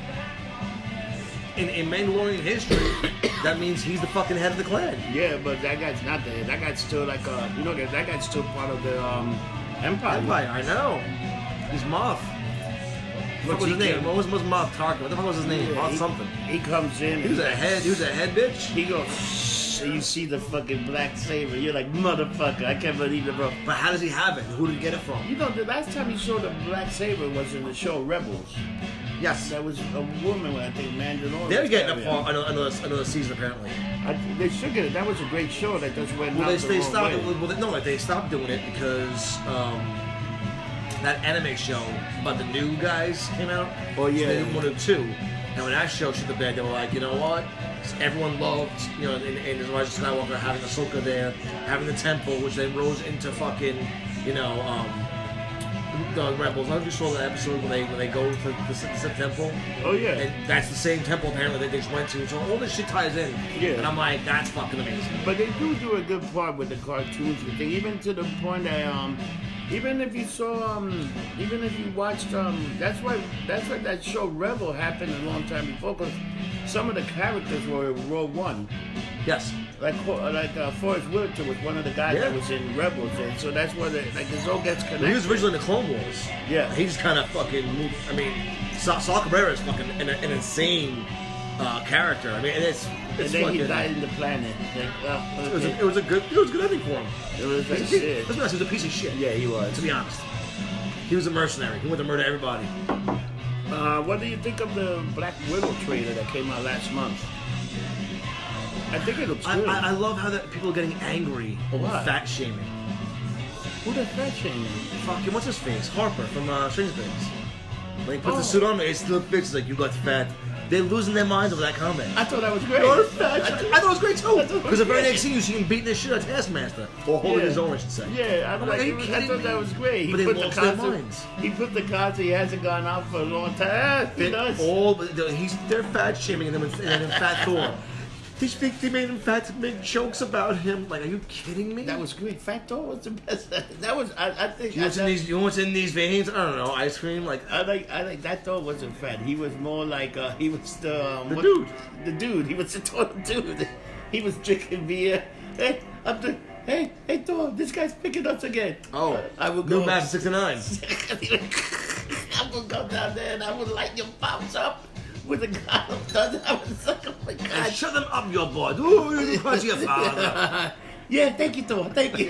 Speaker 3: in Mandalorian history, that means he's the fucking head of the clan.
Speaker 2: Yeah, but that guy's not the head. That guy's still that guy's still part of the Empire.
Speaker 3: Empire, I know. He's Moff. What was his name? What was Moff Tarkin? What the fuck was his name? Moff something.
Speaker 2: He comes in.
Speaker 3: He was a head bitch.
Speaker 2: He goes, shh, and you see the fucking black saber. You're like, motherfucker, I can't believe it, bro.
Speaker 3: But how does he have it? Who did he get it from?
Speaker 2: You know, the last time he showed the black saber was in the show Rebels.
Speaker 3: Yes.
Speaker 2: That was a woman, I think, Mandalorian.
Speaker 3: They're getting another season apparently.
Speaker 2: They should get it. That was a great show that just went
Speaker 3: Well,
Speaker 2: out
Speaker 3: they
Speaker 2: the
Speaker 3: stopped.
Speaker 2: wrong way.
Speaker 3: They stopped doing it because that anime show about the new guys came out.
Speaker 2: Oh, yeah.
Speaker 3: So they didn't want to do two. And when that show shit the bed, they were like, you know what? Everyone loved, in the Rise of Skywalker, having Ahsoka there, having the temple, which then rose into fucking, the Rebels. I don't know if you saw that episode when they go to the temple.
Speaker 2: Oh, yeah.
Speaker 3: And that's the same temple apparently that they just went to. So all this shit ties in.
Speaker 2: Yeah.
Speaker 3: And I'm like, that's fucking amazing.
Speaker 2: But they do a good part with the cartoons and thing, even to the point that even if you saw even if you watched that's why that show Rebel happened a long time before, because some of the characters were in Rogue One.
Speaker 3: Yes.
Speaker 2: Like Forrest Whitaker was one of the guys that was in Rebels, and so that's where it all gets connected.
Speaker 3: He was originally in the Clone Wars.
Speaker 2: Yeah.
Speaker 3: He just kind of fucking moved. I mean, Saw Gerrera is fucking an insane character. I mean, it's
Speaker 2: and then
Speaker 3: fucking,
Speaker 2: he died in the planet. Like,
Speaker 3: it was a good ending for him.
Speaker 2: It was like
Speaker 3: He
Speaker 2: shit.
Speaker 3: was a piece of shit.
Speaker 2: Yeah, he was.
Speaker 3: To be honest, he was a mercenary. He went to murder everybody.
Speaker 2: What do you think of the Black Widow trailer that came out last month? I think it looks good.
Speaker 3: I love how that people are getting angry over
Speaker 2: What?
Speaker 3: fat shaming.
Speaker 2: Who the fat shaming?
Speaker 3: Fucking what's his face? Harper from Stranger Things. When he puts the suit on, it's still bitches like you got fat. They're losing their minds over that comment.
Speaker 2: I thought that was great.
Speaker 3: I thought it was great too.
Speaker 2: I thought it was
Speaker 3: Because the very
Speaker 2: great.
Speaker 3: next scene you see him beating the shit out of Taskmaster, or holding his own, I should say.
Speaker 2: Yeah, I'm like,
Speaker 3: are you
Speaker 2: I
Speaker 3: kidding
Speaker 2: thought
Speaker 3: me?
Speaker 2: that was great.
Speaker 3: But they lost their minds.
Speaker 2: He put the concert. He hasn't gone out for a long time. He does.
Speaker 3: They're fat shaming him and Fat Thor. They made him fat to make jokes about him. Like, are you kidding me?
Speaker 2: That was great. Fat Thor was the best. That was. I think.
Speaker 3: You know what's in these veins? I don't know. Ice cream, like.
Speaker 2: I like that Thor wasn't fat. He was more like he was the
Speaker 3: dude.
Speaker 2: The dude. He was the total dude. He was drinking beer. Hey, hey, Thor! This guy's picking us again.
Speaker 3: Oh,
Speaker 2: I would go.
Speaker 3: New Master 69.
Speaker 2: I would go down there and I would light your pops up with a gun. I was like, oh my God.
Speaker 3: Shut them up, your boy. Ooh, you're crushing your father.
Speaker 2: Yeah, thank you, Thor. Thank you.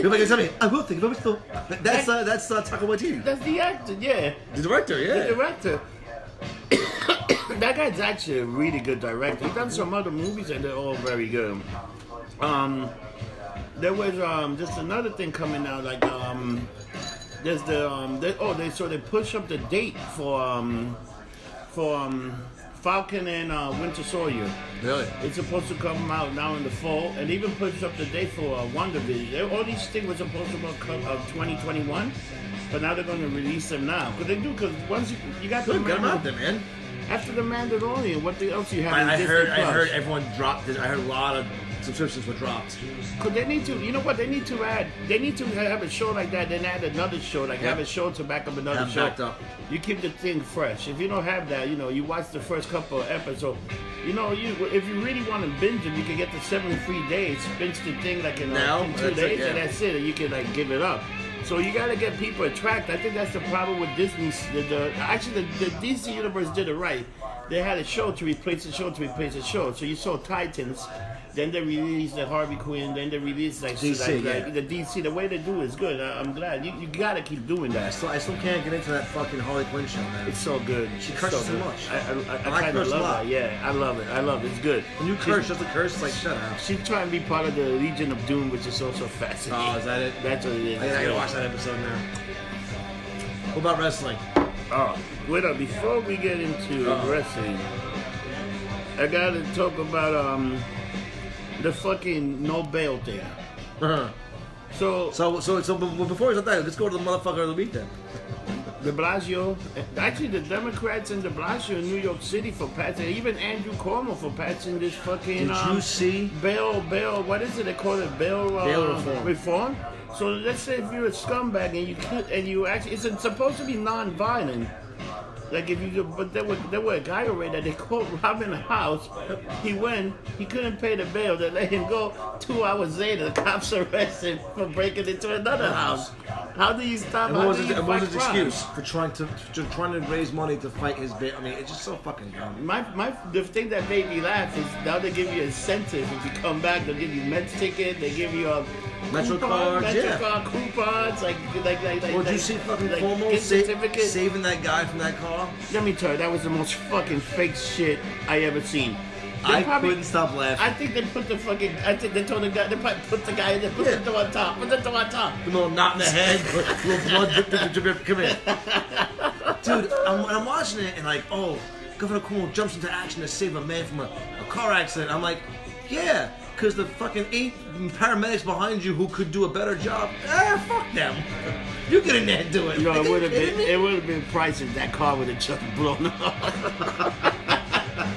Speaker 3: You're making something. I will think about it, Thor. That's Taika Waititi.
Speaker 2: That's the actor, yeah.
Speaker 3: The director, yeah.
Speaker 2: The director. That guy's actually a really good director. He's done some other movies and they're all very good. There was just another thing coming out, like there's they push up the date for Falcon and Winter Soldier.
Speaker 3: Really?
Speaker 2: It's supposed to come out now in the fall, and even pushed up the date for WandaVision. All these things were supposed to come out 2021, but now they're going to release them now. Because once you got
Speaker 3: Good, get them out there, man.
Speaker 2: after the Mandalorian, what else you have?
Speaker 3: I
Speaker 2: in
Speaker 3: heard
Speaker 2: Disney Plus?
Speaker 3: everyone dropped it. I heard a lot of subscriptions were dropped.
Speaker 2: Cause they need to, you know what? They need to have a show like that, then add another show, like have a show to back up another show.
Speaker 3: Backed up.
Speaker 2: You keep the thing fresh. If you don't have that, you watch the first couple of episodes. If you really want to binge it, you can get the 7 free days, binge the thing like in 2 days, and that's it. And you can like give it up. So you gotta get people attracted. I think that's the problem with Disney. Actually, the DC universe did it right. They had a show to replace the show to replace the show. So you saw Titans, then they released the Harley Quinn, then they released like the DC. The way they do is good. I'm glad. You gotta keep doing that.
Speaker 3: I still can't get into that fucking Harley Quinn show, man.
Speaker 2: It's so good.
Speaker 3: She curses so much.
Speaker 2: I kind of love it. Yeah, I love it. It's good.
Speaker 3: When you curse, just a curse, it's like, shut up.
Speaker 2: She's trying to be part of the Legion of Doom, which is also fascinating.
Speaker 3: Oh, is that it?
Speaker 2: That's what it is.
Speaker 3: I gotta watch that episode now. What about wrestling?
Speaker 2: Oh, wait up. Before we get into wrestling, I gotta talk about the fucking no bail thing.
Speaker 3: Uh-huh.
Speaker 2: So
Speaker 3: before we start that, let's go to the motherfucker of the week then.
Speaker 2: De Blasio, actually the Democrats and De Blasio in New York City for passing, even Andrew Cuomo for passing this fucking
Speaker 3: Did you see
Speaker 2: bail, what is it they call it, bail reform? So let's say if you're a scumbag and you actually, it's supposed to be non-violent. Like if you, but there were a guy already that they caught robbing a house. He couldn't pay the bail. They let him go. 2 hours later, the cops arrested him for breaking into another house. How do you stop?
Speaker 3: And what was his excuse for trying to raise money to fight his bail? I mean, it's just so fucking dumb.
Speaker 2: The thing that made me laugh is now they give you incentive if you come back. They'll give you Mets ticket. They give you a
Speaker 3: Metro cards,
Speaker 2: coupons, like.
Speaker 3: Well, did you see fucking Cuomo saving that guy from that car?
Speaker 2: Let me tell you, that was the most fucking fake shit I ever seen.
Speaker 3: I couldn't stop laughing.
Speaker 2: I think they put the fucking. I think they told the guy. They probably put the guy in there. Put the door on top. Put the door on top.
Speaker 3: A little knot in the head. A little blood drip. Come here, dude. I'm watching it and like, oh, Governor Cuomo jumps into action to save a man from a car accident. I'm like, yeah. Because the fucking 8 paramedics behind you who could do a better job, fuck them. You get in there and do it.
Speaker 2: You know, it would have been priceless. That car would have just blown up.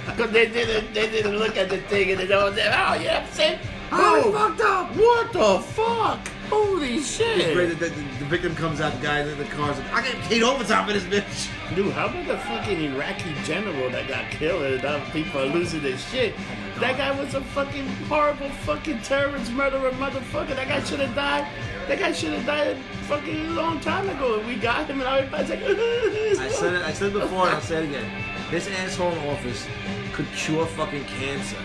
Speaker 2: Because they didn't look at the thing and they don't. Oh, yeah, see?
Speaker 3: Oh, fucked up.
Speaker 2: What the fuck? Holy shit.
Speaker 3: It's great that the victim comes out, the guy in the car's like, I get paid overtime for this bitch.
Speaker 2: Dude, how about the fucking Iraqi general that got killed and now people are losing their shit? That guy was a fucking horrible fucking terrorist murderer motherfucker. That guy should have died. That guy should have died fucking a long time ago. And we got him and everybody's like,
Speaker 3: I said it before and I'll say it again. This asshole in office could cure fucking cancer.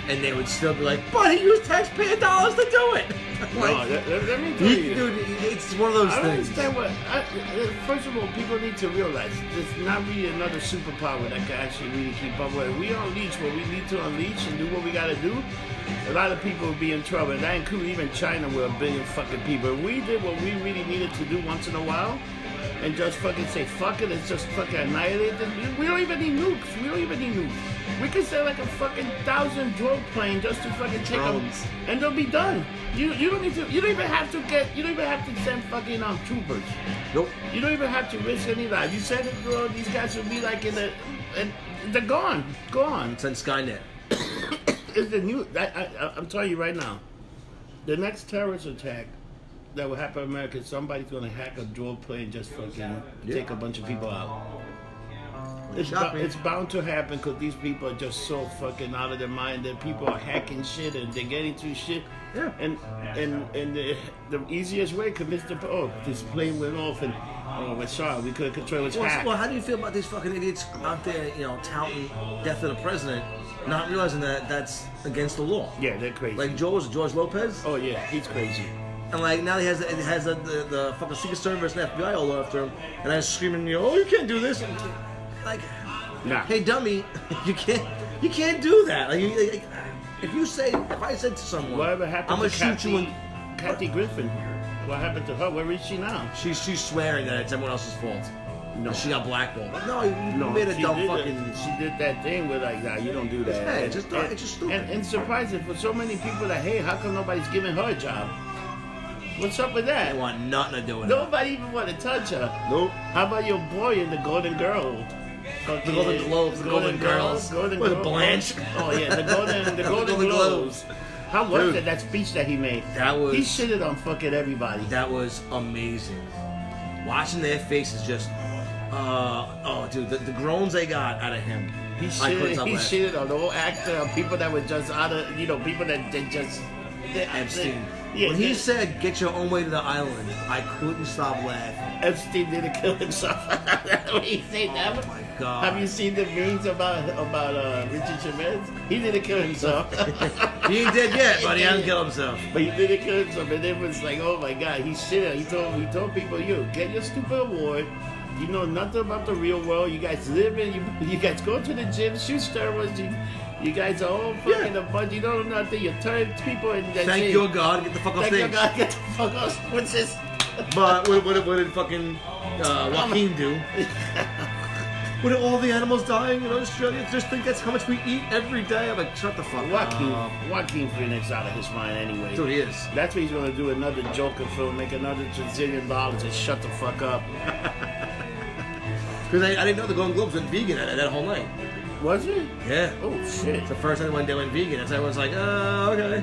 Speaker 3: And they would still be like, but he used taxpayer dollars to do it.
Speaker 2: Like, let me tell you.
Speaker 3: Dude, it's one of those
Speaker 2: I
Speaker 3: things.
Speaker 2: Understand what. First of all, people need to realize there's not really another superpower that can actually really keep up with it. We unleash what we need to unleash and do what we gotta do. A lot of people will be in trouble, and that includes even China with 1 billion fucking people. If we did what we really needed to do once in a while, and just fucking say fuck it, it's just fucking annihilate it. We don't even need nukes. We can send like a fucking 1,000 drone plane just to fucking take them, and they'll be done. You don't even have to send fucking troopers.
Speaker 3: Nope. You
Speaker 2: don't even have to risk any life. You send it, bro. These guys will be like and they're gone.
Speaker 3: Send Skynet.
Speaker 2: It's the new. I'm telling you right now, the next terrorist attack that will happen in America, somebody's gonna hack a drone plane, just fucking take a bunch of people out. It's bound to happen because these people are just so fucking out of their mind that people are hacking shit and they're getting through shit.
Speaker 3: Yeah.
Speaker 2: And the easiest way convince them, this plane went off and we're sorry, we couldn't control its hack.
Speaker 3: Well, how do you feel about these fucking idiots out there, touting death of the president, not realizing that that's against the law?
Speaker 2: Yeah, they're crazy.
Speaker 3: Like George Lopez?
Speaker 2: Oh yeah, he's crazy.
Speaker 3: And like now he has the fucking Secret Service and FBI all after him, and I was screaming, you can't do this. Like,
Speaker 2: nah.
Speaker 3: Hey dummy, you can't do that. Like, if I said to someone,
Speaker 2: whatever happened
Speaker 3: I'm gonna
Speaker 2: to
Speaker 3: shoot you in.
Speaker 2: Kathy Griffin? What happened to her? Where is she now?
Speaker 3: She's swearing that it's everyone else's fault.
Speaker 2: No,
Speaker 3: she got blackballed. No, you made a dumb fucking.
Speaker 2: She did that thing where like, you don't do that.
Speaker 3: Yeah, it's just stupid.
Speaker 2: And surprising for so many people that, hey, how come nobody's giving her a job? What's up with that?
Speaker 3: They want nothing to do with it.
Speaker 2: Nobody even want to touch her.
Speaker 3: Nope.
Speaker 2: How about your boy in the Golden Girl?
Speaker 3: The Golden Globes, the Golden Girls.
Speaker 2: Golden
Speaker 3: With
Speaker 2: Girls.
Speaker 3: Blanche.
Speaker 2: Oh yeah, the Golden Globes. How was
Speaker 3: Dude,
Speaker 2: it, that speech that he made?
Speaker 3: That was...
Speaker 2: He shitted on fucking everybody.
Speaker 3: That was amazing. Watching their faces just... dude, the groans they got out of him.
Speaker 2: He shitted on the whole actor, on people that were just out of, people that they just...
Speaker 3: Epstein. When he said, "Get your own way to the island," I couldn't stop laughing.
Speaker 2: Epstein didn't kill himself. He said that.
Speaker 3: Oh my God.
Speaker 2: Have you seen the memes about Richard Chavez? He didn't kill himself.
Speaker 3: He ain't dead yet, but he hasn't killed himself.
Speaker 2: But he didn't kill himself, and it was like, oh my God, he shit. He told people, get your stupid award. You know nothing about the real world. You guys live in, you guys go to the gym, shoot steroids. You guys are all fucking a bunch. You don't know nothing. You turn people and
Speaker 3: thank your God, get the fuck off stage.
Speaker 2: Thank your God, get the fuck off. What's this?
Speaker 3: But what did fucking Joaquin do? What are all the animals dying in Australia? Just think that's how much we eat every day. I'm like, shut the fuck up.
Speaker 2: Joaquin Phoenix out of his mind anyway.
Speaker 3: Dude, he is.
Speaker 2: That's what he's gonna do, another Joker film, make another $1 and shut the fuck up.
Speaker 3: Because I didn't know the Golden Globes went vegan that whole night.
Speaker 2: Was it?
Speaker 3: Yeah.
Speaker 2: Oh shit.
Speaker 3: It's the first time they went vegan. And everyone's like, okay.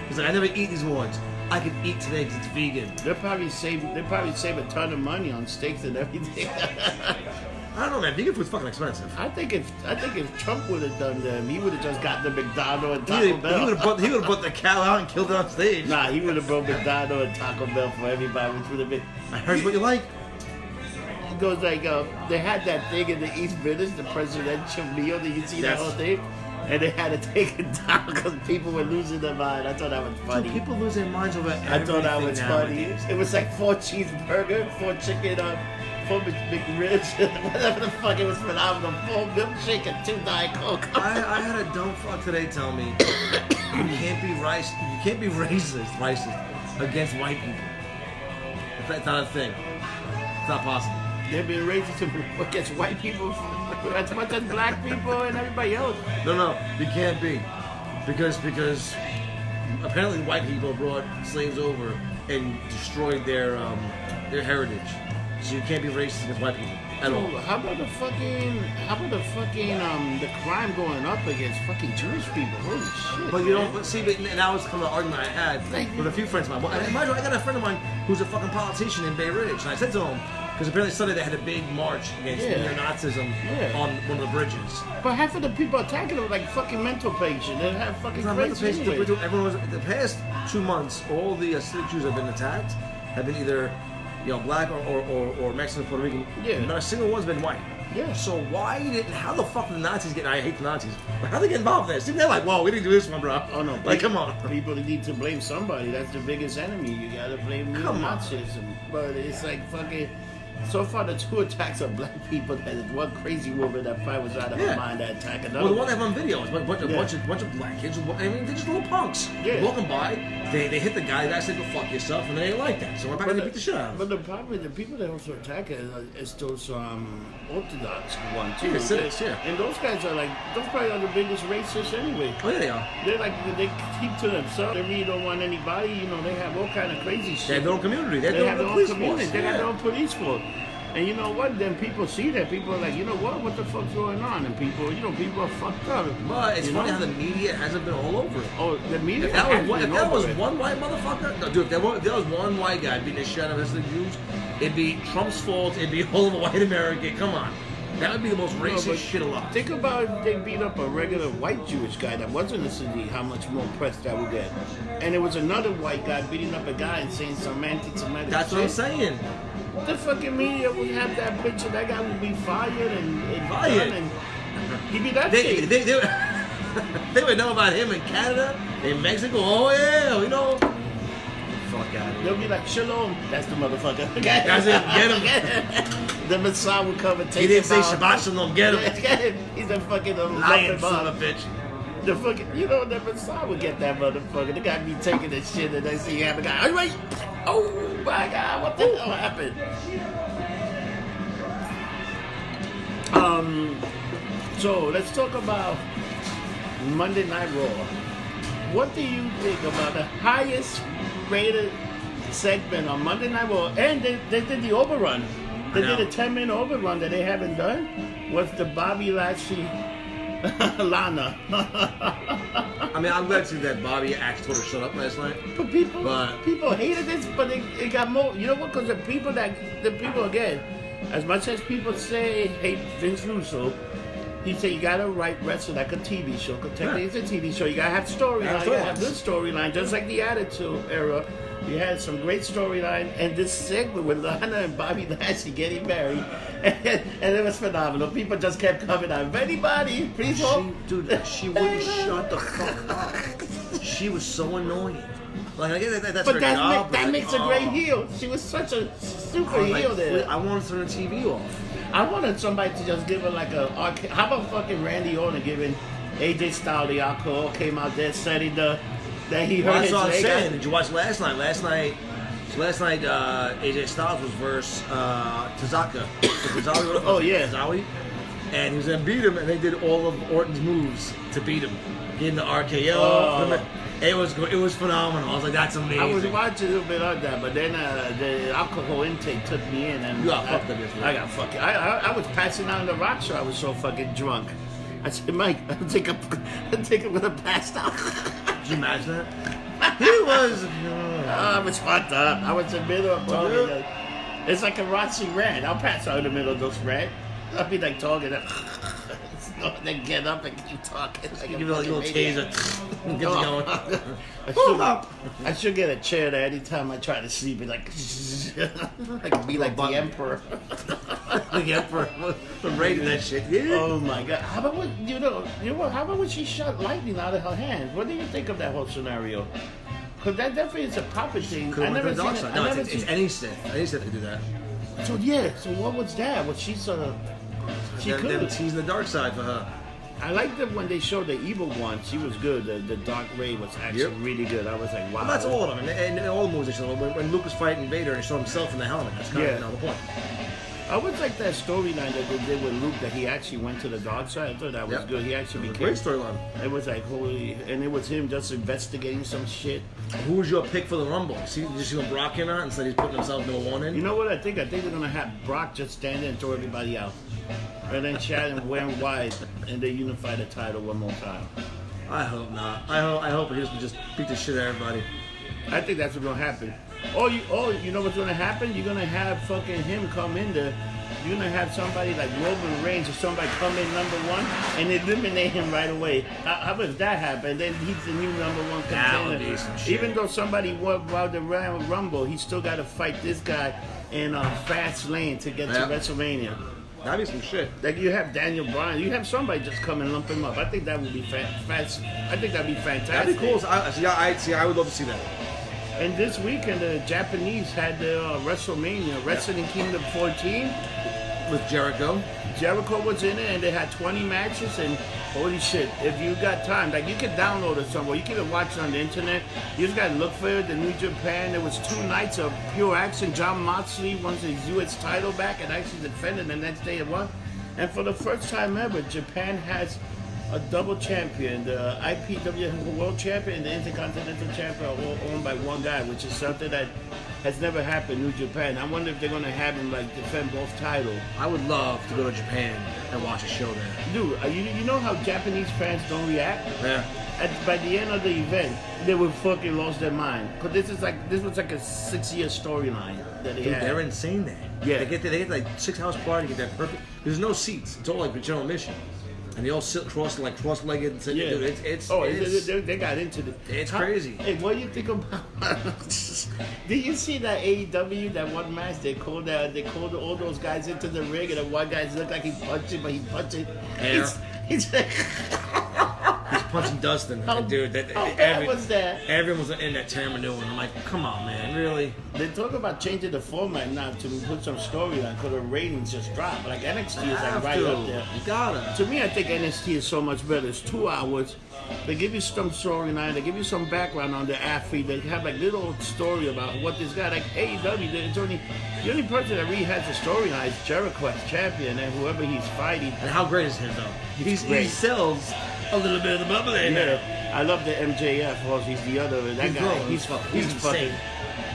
Speaker 3: He's like, I never eat these awards. I can eat today because it's vegan.
Speaker 2: They probably save a ton of money on steaks and everything.
Speaker 3: I don't know, man. Vegan food's fucking expensive.
Speaker 2: I think if Trump would have done them, he would have just got the McDonald's and Taco Bell.
Speaker 3: He would have put the cow out and killed it on stage.
Speaker 2: Nah, he would have brought McDonald's and Taco Bell for everybody, which would have been.
Speaker 3: I heard what you like.
Speaker 2: It goes like they had that thing in the East Village, the presidential meal. Did you see that whole thing? And they had to take it down because people were losing their mind. I thought that was funny.
Speaker 3: Dude, people lose their minds over everything.
Speaker 2: I thought that was
Speaker 3: nowadays.
Speaker 2: funny. It was like 4 cheeseburger, 4 chicken, 4 McRibs, whatever the fuck. It was phenomenal. 4 milkshake and 2 Diet Coke.
Speaker 3: I had a dumb fuck today tell me you can't be racist against white people. That's not a thing. It's not possible.
Speaker 2: They've been racist against white people as much as black people and everybody else.
Speaker 3: No, you can't be. Because apparently white people brought slaves over and destroyed their heritage. So you can't be racist against white people at all.
Speaker 2: How about the crime going up against fucking Jewish people? Holy shit.
Speaker 3: But you don't see, and that was kind of the argument I had with a few friends of mine. And mind you, I got a friend of mine who's a fucking politician in Bay Ridge, and I said to him, because apparently Sunday they had a big march against neo-Nazism on one of the bridges.
Speaker 2: But half of the people attacking them were like fucking mental patients. They have fucking crazy anyway.
Speaker 3: The past 2 months, all the Hasidic Jews have been attacked, have been either black or Mexican, Puerto Rican. Yeah. Not a single one's been white.
Speaker 2: Yeah.
Speaker 3: So how the fuck did the Nazis get? I hate the Nazis. But how they get involved in this? They're like, whoa, we didn't do this one, bro.
Speaker 2: Oh no.
Speaker 3: Like, come on.
Speaker 2: People need to blame somebody. That's the biggest enemy. You gotta blame Nazism. But it's like fucking. So far, the 2 attacks of black people. There's one crazy woman that probably was out of her mind that attacked another.
Speaker 3: Well, the one they have on video is a bunch of black kids. I mean, they're just little punks. Yeah. Walking by, they hit the guy. The guy said, "Go fuck yourself," and they ain't like that. So we're back to beat the shit out of them.
Speaker 2: But the problem, the people that also attack is those Orthodox ones too. And those guys are those probably are the biggest racists anyway.
Speaker 3: Oh yeah, they are.
Speaker 2: They keep to themselves. They really don't want anybody. They have all kind of crazy shit.
Speaker 3: They have their own community. They have their own police force.
Speaker 2: They got their own police force. And you know what? Then people see that. People are like, you know what the fuck's going on? And people are fucked up.
Speaker 3: But it's funny how the media hasn't been all over it.
Speaker 2: Oh, the media.
Speaker 3: If that was one white motherfucker, no, dude. If there was one white guy beating the shit out of the Jews, it'd be Trump's fault. It'd be all over white America. Come on. That would be the most racist shit alive.
Speaker 2: Think about if they beat up a regular white Jewish guy that wasn't a city, how much more press that would get. And it was another white guy beating up a guy and saying some anti-Semitic
Speaker 3: That's what I'm saying.
Speaker 2: The fucking media would have that picture. That guy would be fired and
Speaker 3: fired.
Speaker 2: And he'd be that
Speaker 3: they would know about him in Canada, in Mexico. Oh yeah, Fuck out of here.
Speaker 2: They'll be like, Shalom. That's the motherfucker.
Speaker 3: That's it. Get him.
Speaker 2: The Messiah would come and take him.
Speaker 3: He didn't say Shabbat Shalom. Get him.
Speaker 2: He's a fucking
Speaker 3: lying son of a bitch.
Speaker 2: The fucking, the Messiah would get that motherfucker. The guy be taking the shit and they see you have a guy. Oh my God, what the hell happened? So let's talk about Monday Night Raw. What do you think about the highest rated segment on Monday Night Raw? And they did the overrun. They did a 10-minute overrun that they haven't done. Was the Bobby Lashley Lana.
Speaker 3: I mean, I'm glad to see that Bobby actually told her shut up last night.
Speaker 2: But people hated this, but it got more. You know what? Because the people again, as much as people say hate Vince Russo, he said you gotta write wrestle like a TV show. Because technically it's a TV show. You gotta have storyline. You gotta have good storyline, just like the Attitude Era. You had some great storyline, and this segment with Lana and Bobby Lashley getting married, and it was phenomenal. People just kept coming out. If anybody, please hold.
Speaker 3: She wouldn't shut the fuck up. She was so annoying. Like, I get that's
Speaker 2: but
Speaker 3: her job.
Speaker 2: that makes a great heel. She was such a super heel there.
Speaker 3: I wanted to turn the TV off.
Speaker 2: I wanted somebody to just give her like a. How about fucking Randy Orton giving AJ Styles the alcohol? Came out there setting the. That he heard
Speaker 3: That's what I'm
Speaker 2: his
Speaker 3: saying. Did you watch last night? Last night, AJ Styles was versus Tazaka.
Speaker 2: Oh yeah,
Speaker 3: Tazawi. And he was gonna beat him, and they did all of Orton's moves to beat him. Gave him the RKO.
Speaker 2: Oh.
Speaker 3: It was phenomenal. I was like, that's amazing.
Speaker 2: I was watching a little bit of that, but then the alcohol intake took me in, and
Speaker 3: You got fucked up yesterday.
Speaker 2: I got fucked. I was passing out in the rock show. I was so fucking drunk. I said, Mike, I'll take a with a passed out.
Speaker 3: Did you imagine that? He was.
Speaker 2: I was fucked up. I was in the middle of talking. It's like a Rossi rant. I'll pass out in the middle of those rant. I'll be like talking. Then get up and keep talking. Like
Speaker 3: Give it a little taser. Get you going.
Speaker 2: I should get a chair there anytime I try to sleep. It like, I could be like the Emperor.
Speaker 3: The Emperor. The rate of that shit. Yeah.
Speaker 2: Oh my God! How about when How about when she shot lightning out of her hand? What do you think of that whole scenario? Because that definitely is a puppet thing. I never seen it.
Speaker 3: No, it's any Sith. Any Sith could do that.
Speaker 2: So yeah. So what was that? Was she sort of? She could.
Speaker 3: Them teasing the dark side for her.
Speaker 2: I liked it when they showed the evil one. She was good. The Dark Ray was actually really good. I was like, wow.
Speaker 3: Well, that's all of them. And all the movies they showed. When Luke was fighting Vader and he showed himself in the helmet, that's kind of the point.
Speaker 2: I would like that storyline that they did with Luke, that he actually went to the dark side. I thought that was good. He actually became...
Speaker 3: Great storyline.
Speaker 2: It was like, holy... And it was him just investigating some shit.
Speaker 3: Who was your pick for the Rumble? Did you see when Brock came out and said he's putting himself number one in?
Speaker 2: You know what I think? I think they're going to have Brock just stand there and throw everybody out. And then Chad and wear white, and they unify the title one more time.
Speaker 3: I hope not. I hope he just beat the shit out of everybody.
Speaker 2: I think that's what's going to happen. You know what's going to happen? You're going to have fucking him come in there. You're going to have somebody like Roman Reigns or somebody come in number one and eliminate him right away. How does that happen? Then he's the new number one contender. Even though somebody won the Royal Rumble, he still got to fight this guy in a fast lane to get to WrestleMania.
Speaker 3: That'd be some shit.
Speaker 2: Like you have Daniel Bryan, you have somebody just come and lump him up. I think that would be fast. I think that'd be fantastic.
Speaker 3: That'd be cool. I would love to see that.
Speaker 2: And this weekend, the Japanese had the WrestleMania, Wrestling Kingdom 14.
Speaker 3: With Jericho.
Speaker 2: Jericho was in it, and they had 20 matches, and holy shit, if you got time, like you can download it somewhere, you can even watch it on the internet. You just gotta look for it, the New Japan. There was 2 nights of pure action. Jon Moxley won his U.S. title back and actually defended the next day it won. And for the first time ever, Japan has a double champion. The IPW World Champion and the Intercontinental Champion are all owned by one guy, which is something that has never happened in New Japan. I wonder if they're going to have him like defend both titles.
Speaker 3: I would love to go to Japan and watch a show there.
Speaker 2: Dude, you know how Japanese fans don't react?
Speaker 3: Yeah.
Speaker 2: By the end of the event, they would fucking lost their mind. Because this was like a 6-year storyline that they had.
Speaker 3: They're insane there.
Speaker 2: Yeah.
Speaker 3: They get like 6 hours prior to get that perfect. There's no seats. It's all like general admission. And they all sit cross-legged and sit.
Speaker 2: Yeah.
Speaker 3: Dude,
Speaker 2: they got into it.
Speaker 3: It's crazy.
Speaker 2: Hey, what do you think about? Did you see that AEW, that one match? They called all those guys into the ring, and the one guy looked like he punched it, but he punched it. He's like.
Speaker 3: He's punching Dustin. Dude,
Speaker 2: was that?
Speaker 3: Everyone was in that Tamanu, and I'm like, come on, man, really?
Speaker 2: They talk about changing the format now to put some storyline because the ratings just dropped. Like NXT is like right up there.
Speaker 3: You gotta.
Speaker 2: To me, I think NXT is so much better. It's 2 hours. They give you some storyline. They give you some background on the athlete. They have like little story about what this guy. Like AEW, it's only the only person that really has a storyline is Jericho as champion and whoever he's fighting.
Speaker 3: And how great is him though? He sells a little bit of the bubble in there.
Speaker 2: I love the MJF. He's the other. That guy. He's fucking.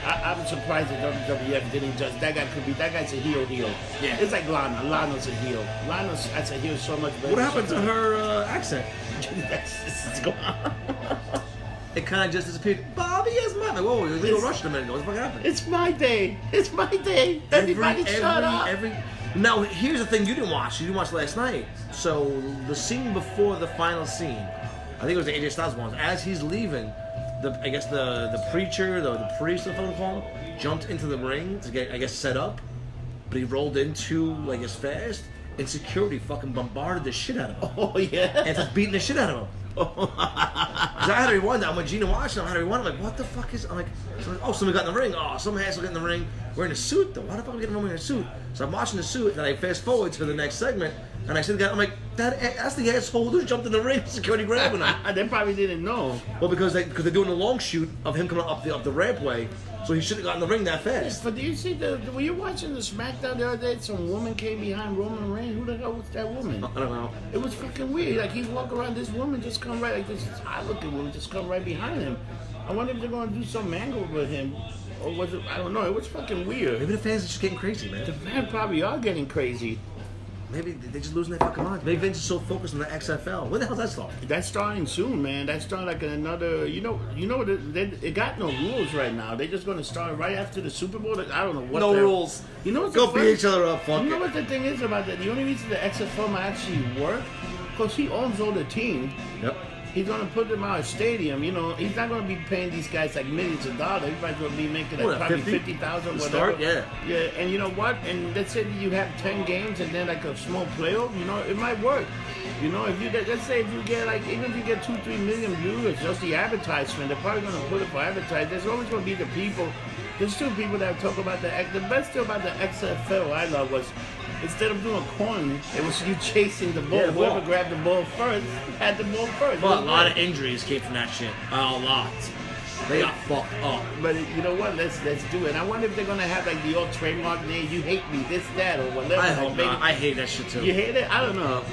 Speaker 2: I'm surprised that WWF didn't just that guy's a heel.
Speaker 3: Yeah.
Speaker 2: It's like Lana. Lana's a heel. That's a heel so much better.
Speaker 3: What happened to her accent?
Speaker 2: It's gone.
Speaker 3: It kind of just disappeared. Bobby is mine. Like, whoa, Leo Rush a minute ago. What the fuck happened?
Speaker 2: It's my day. It's my day. Everybody shut up.
Speaker 3: Now, here's the thing you didn't watch. You didn't watch last night. So, the scene before the final scene, I think it was the AJ Styles one, as he's leaving, I guess the preacher, the priest, if I'm calling him, jumped into the ring to get, I guess, set up. But he rolled in too, like, as fast, and security fucking bombarded the shit out of him.
Speaker 2: Oh, yeah?
Speaker 3: And started beating the shit out of him. Because I had to rewind that. I'm with Gina watching. I had to rewind. I'm like, what the fuck is? I'm like, somebody got in the ring. Oh, some asshole got in the ring wearing a suit though. Why the fuck am I getting wearing a suit? So I'm watching the suit, and then I fast forward to the next segment, and I see the guy. I'm like, that's the asshole who jumped in the ring. Security grabbing him.
Speaker 2: They probably didn't know.
Speaker 3: Well, because they're doing a long shoot of him coming up the rampway, so he shouldn't have gotten in the ring that fast.
Speaker 2: But do you see were you watching the SmackDown the other day? Some woman came behind Roman Reigns. Who the hell was that woman?
Speaker 3: I don't know.
Speaker 2: It was fucking weird. Like he walk around, this woman just come right, like this hot-looking woman just come right behind him. I wonder if they're gonna do some angle with him, or was it? I don't know. It was fucking weird.
Speaker 3: Maybe the fans are just getting crazy, man.
Speaker 2: The fans probably are getting crazy.
Speaker 3: Maybe they're just losing their fucking minds. Maybe Vince is so focused on the XFL. When the hell does that start?
Speaker 2: That's starting soon, man. That's starting like another. You know. It got no rules right now. They're just gonna start right after the Super Bowl. I don't know what.
Speaker 3: No rules.
Speaker 2: You know what's
Speaker 3: go beat each other up. Fuck
Speaker 2: You know
Speaker 3: it.
Speaker 2: what the thing is about that? The only reason the XFL might actually work, because he owns all the teams.
Speaker 3: Yep.
Speaker 2: He's gonna put them out of stadium. You know, he's not gonna be paying these guys like millions of dollars. Everybody's gonna be making like probably 50,000, whatever.
Speaker 3: Start, yeah.
Speaker 2: Yeah, and you know what? And let's say you have 10 games and then like a small playoff. You know, it might work. You know, if you let's say if you get like even if you get 2-3 million viewers, just the advertisement, they're probably gonna put it for advertising. There's always gonna be the people. There's two people that talk about the best thing about the XFL I love was, instead of doing corn, it was you chasing the ball.
Speaker 3: Yeah,
Speaker 2: Whoever grabbed the ball first had the ball first.
Speaker 3: But a lot of injuries came from that shit. A lot. They got fucked up.
Speaker 2: But you know what? Let's do it. I wonder if they're gonna have like the old trademark name. You hate me, this, that, or whatever.
Speaker 3: I hope not. I hate that shit too.
Speaker 2: You hate it? I don't know.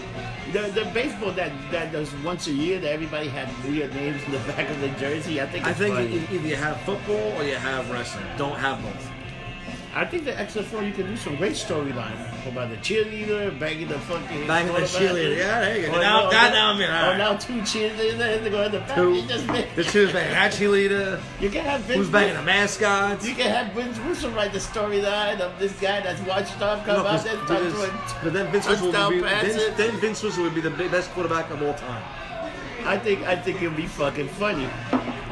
Speaker 2: The baseball that does once a year that everybody had weird names in the back of the jersey. I think funny.
Speaker 3: Either you have football or you have wrestling. Don't have both.
Speaker 2: I think the XFL you can do some great storyline about the cheerleader banging the fucking.
Speaker 3: Banging the cheerleader, yeah, there you go.
Speaker 2: Now
Speaker 3: I'm in.
Speaker 2: Oh, now two cheerleaders to go in the back.
Speaker 3: Two.
Speaker 2: You just make,
Speaker 3: The two banging that cheerleader.
Speaker 2: you can have Vince.
Speaker 3: Who's banging the mascots?
Speaker 2: You can have Vince Russo write the storyline of this guy that's watched up come out and start doing.
Speaker 3: But then Vince Russo
Speaker 2: touchdown passes.
Speaker 3: Vince Russo would be the best quarterback of all time.
Speaker 2: I think it'll be fucking funny.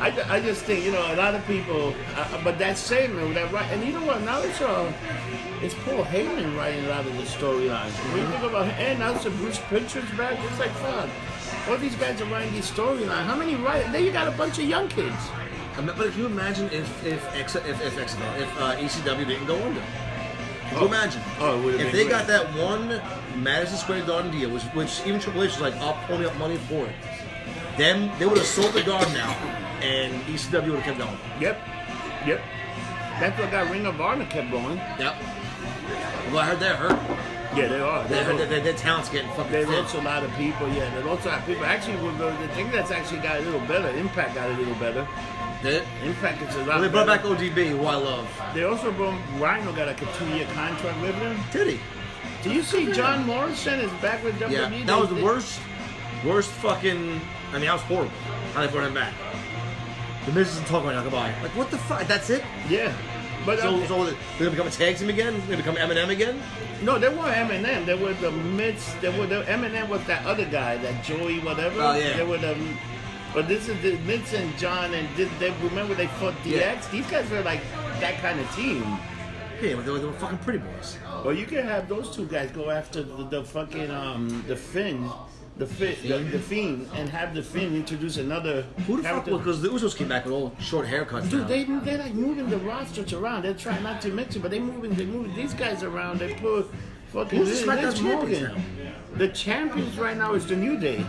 Speaker 2: I just think, you know, a lot of people, but that segment, that right, and you know what? Now it's Paul Heyman writing a lot of the storylines. When you think about, and now it's Bruce Pritchard's back. It's like, fuck, all these guys are writing these storylines. How many write? Then you got a bunch of young kids.
Speaker 3: But can you imagine if ECW didn't go under? Can you imagine?
Speaker 2: Oh, it would have
Speaker 3: if
Speaker 2: been
Speaker 3: they got that one Madison Square Garden deal, which even Triple H was like, I'll pony up money for it. Then they would have sold the Garden out, and ECW would have kept going.
Speaker 2: Yep. That's what got Ring of Honor kept going.
Speaker 3: Yep. Well, I heard they're hurt.
Speaker 2: Yeah, they are.
Speaker 3: Their talent's getting fucking
Speaker 2: They
Speaker 3: thin.
Speaker 2: lost a lot of people. Yeah, they lost a lot of people. Actually, the thing that's actually got a little better, Impact got a little better.
Speaker 3: Did it?
Speaker 2: Impact is a lot
Speaker 3: Well, they brought
Speaker 2: better.
Speaker 3: back ODB, who I love.
Speaker 2: They also brought Rhino got like a 2-year contract with him.
Speaker 3: Did he?
Speaker 2: Do you see John Morrison is back with WWE?
Speaker 3: Yeah, that was the worst fucking. I mean, that was horrible. How they brought him back. The Miz isn't talking right now. Goodbye. Like, what the fuck? That's it?
Speaker 2: Yeah. But
Speaker 3: So they're gonna become a tag team again? They're gonna become Eminem again?
Speaker 2: no, they weren't Eminem. They were the Miz. Eminem was that other guy, that Joey whatever.
Speaker 3: Oh, yeah.
Speaker 2: They were the. But this is the Miz and John, and they remember they fought DX.
Speaker 3: Yeah.
Speaker 2: These guys were like that kind of team.
Speaker 3: Yeah, but they were fucking pretty boys.
Speaker 2: Well, you can have those two guys go after the fucking the Finn. The Fiend, and have the Fiend introduce another.
Speaker 3: Who the fuck?
Speaker 2: character.
Speaker 3: Because the Usos came back with all short haircuts.
Speaker 2: Dude,
Speaker 3: now.
Speaker 2: they're like moving the rosters around. They're trying not to mix it, but they're moving these guys around. They put fucking
Speaker 3: Who's the SmackDown
Speaker 2: Liz
Speaker 3: champions
Speaker 2: Morgan. The champions right now is the New Day.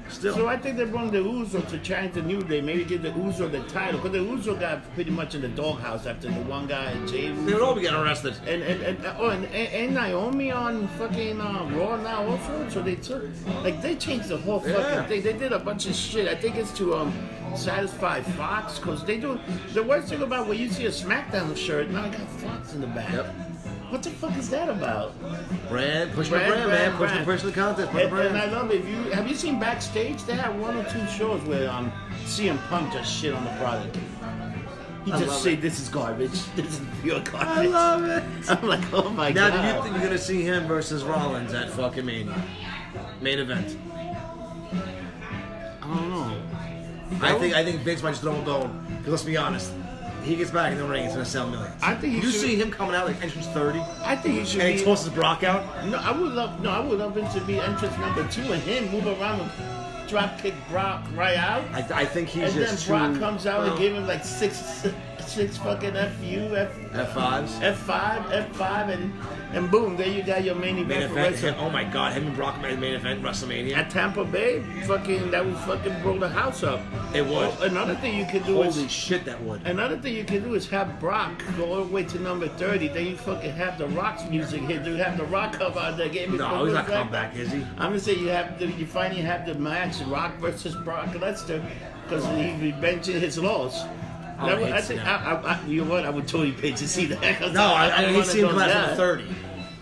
Speaker 3: Still.
Speaker 2: So I think they brought the Uso to challenge the New Day. Maybe give the Uso the title. Because the Uso got pretty much in the doghouse after the one guy, Jay Uso.
Speaker 3: They would all be getting arrested.
Speaker 2: And Naomi on fucking Raw now also. So they changed the whole fucking thing. They did a bunch of shit. I think it's to satisfy Fox. Because they do. The worst thing about when you see a SmackDown shirt, now I got Fox in the back.
Speaker 3: Yep.
Speaker 2: What the fuck is that about?
Speaker 3: Brand, push the brand, man. Push the personal content. Push the brand.
Speaker 2: And I love it. Have you seen backstage? They have 1 or 2 shows where CM Punk just shit on the product. He just say this is garbage. This is pure garbage. I
Speaker 3: love it.
Speaker 2: I'm like, oh my god.
Speaker 3: Now, do you think you're gonna see him versus Rollins at fucking Mania? Main event.
Speaker 2: I don't know.
Speaker 3: I think Vince might just throw him going. Because let's be honest. He gets back in the ring, it's gonna sell millions.
Speaker 2: I think
Speaker 3: you see him coming out like entrance 30.
Speaker 2: I think he should.
Speaker 3: And he tosses Brock out.
Speaker 2: No, I would love him to be entrance number 2 and him move around and drop kick Brock right out.
Speaker 3: I think he's
Speaker 2: and
Speaker 3: just
Speaker 2: then Brock comes out and give him like six fucking F5, and boom, there you got your main event for WrestleMania.
Speaker 3: Oh my god, him and Brock main event WrestleMania.
Speaker 2: At Tampa Bay, that would fucking blow the house up.
Speaker 3: It would.
Speaker 2: Another thing you can do
Speaker 3: Holy shit, that would.
Speaker 2: Another thing you can do is have Brock go all the way to number 30. Then you fucking have the Rock's music hit. You have the Rock come out there.
Speaker 3: No, he's not coming back, is he?
Speaker 2: I'm gonna say you finally have the match Rock versus Brock Lesnar because he benching his loss. I you know what? I would totally pay to see that.
Speaker 3: No, I hate seeing him at 30.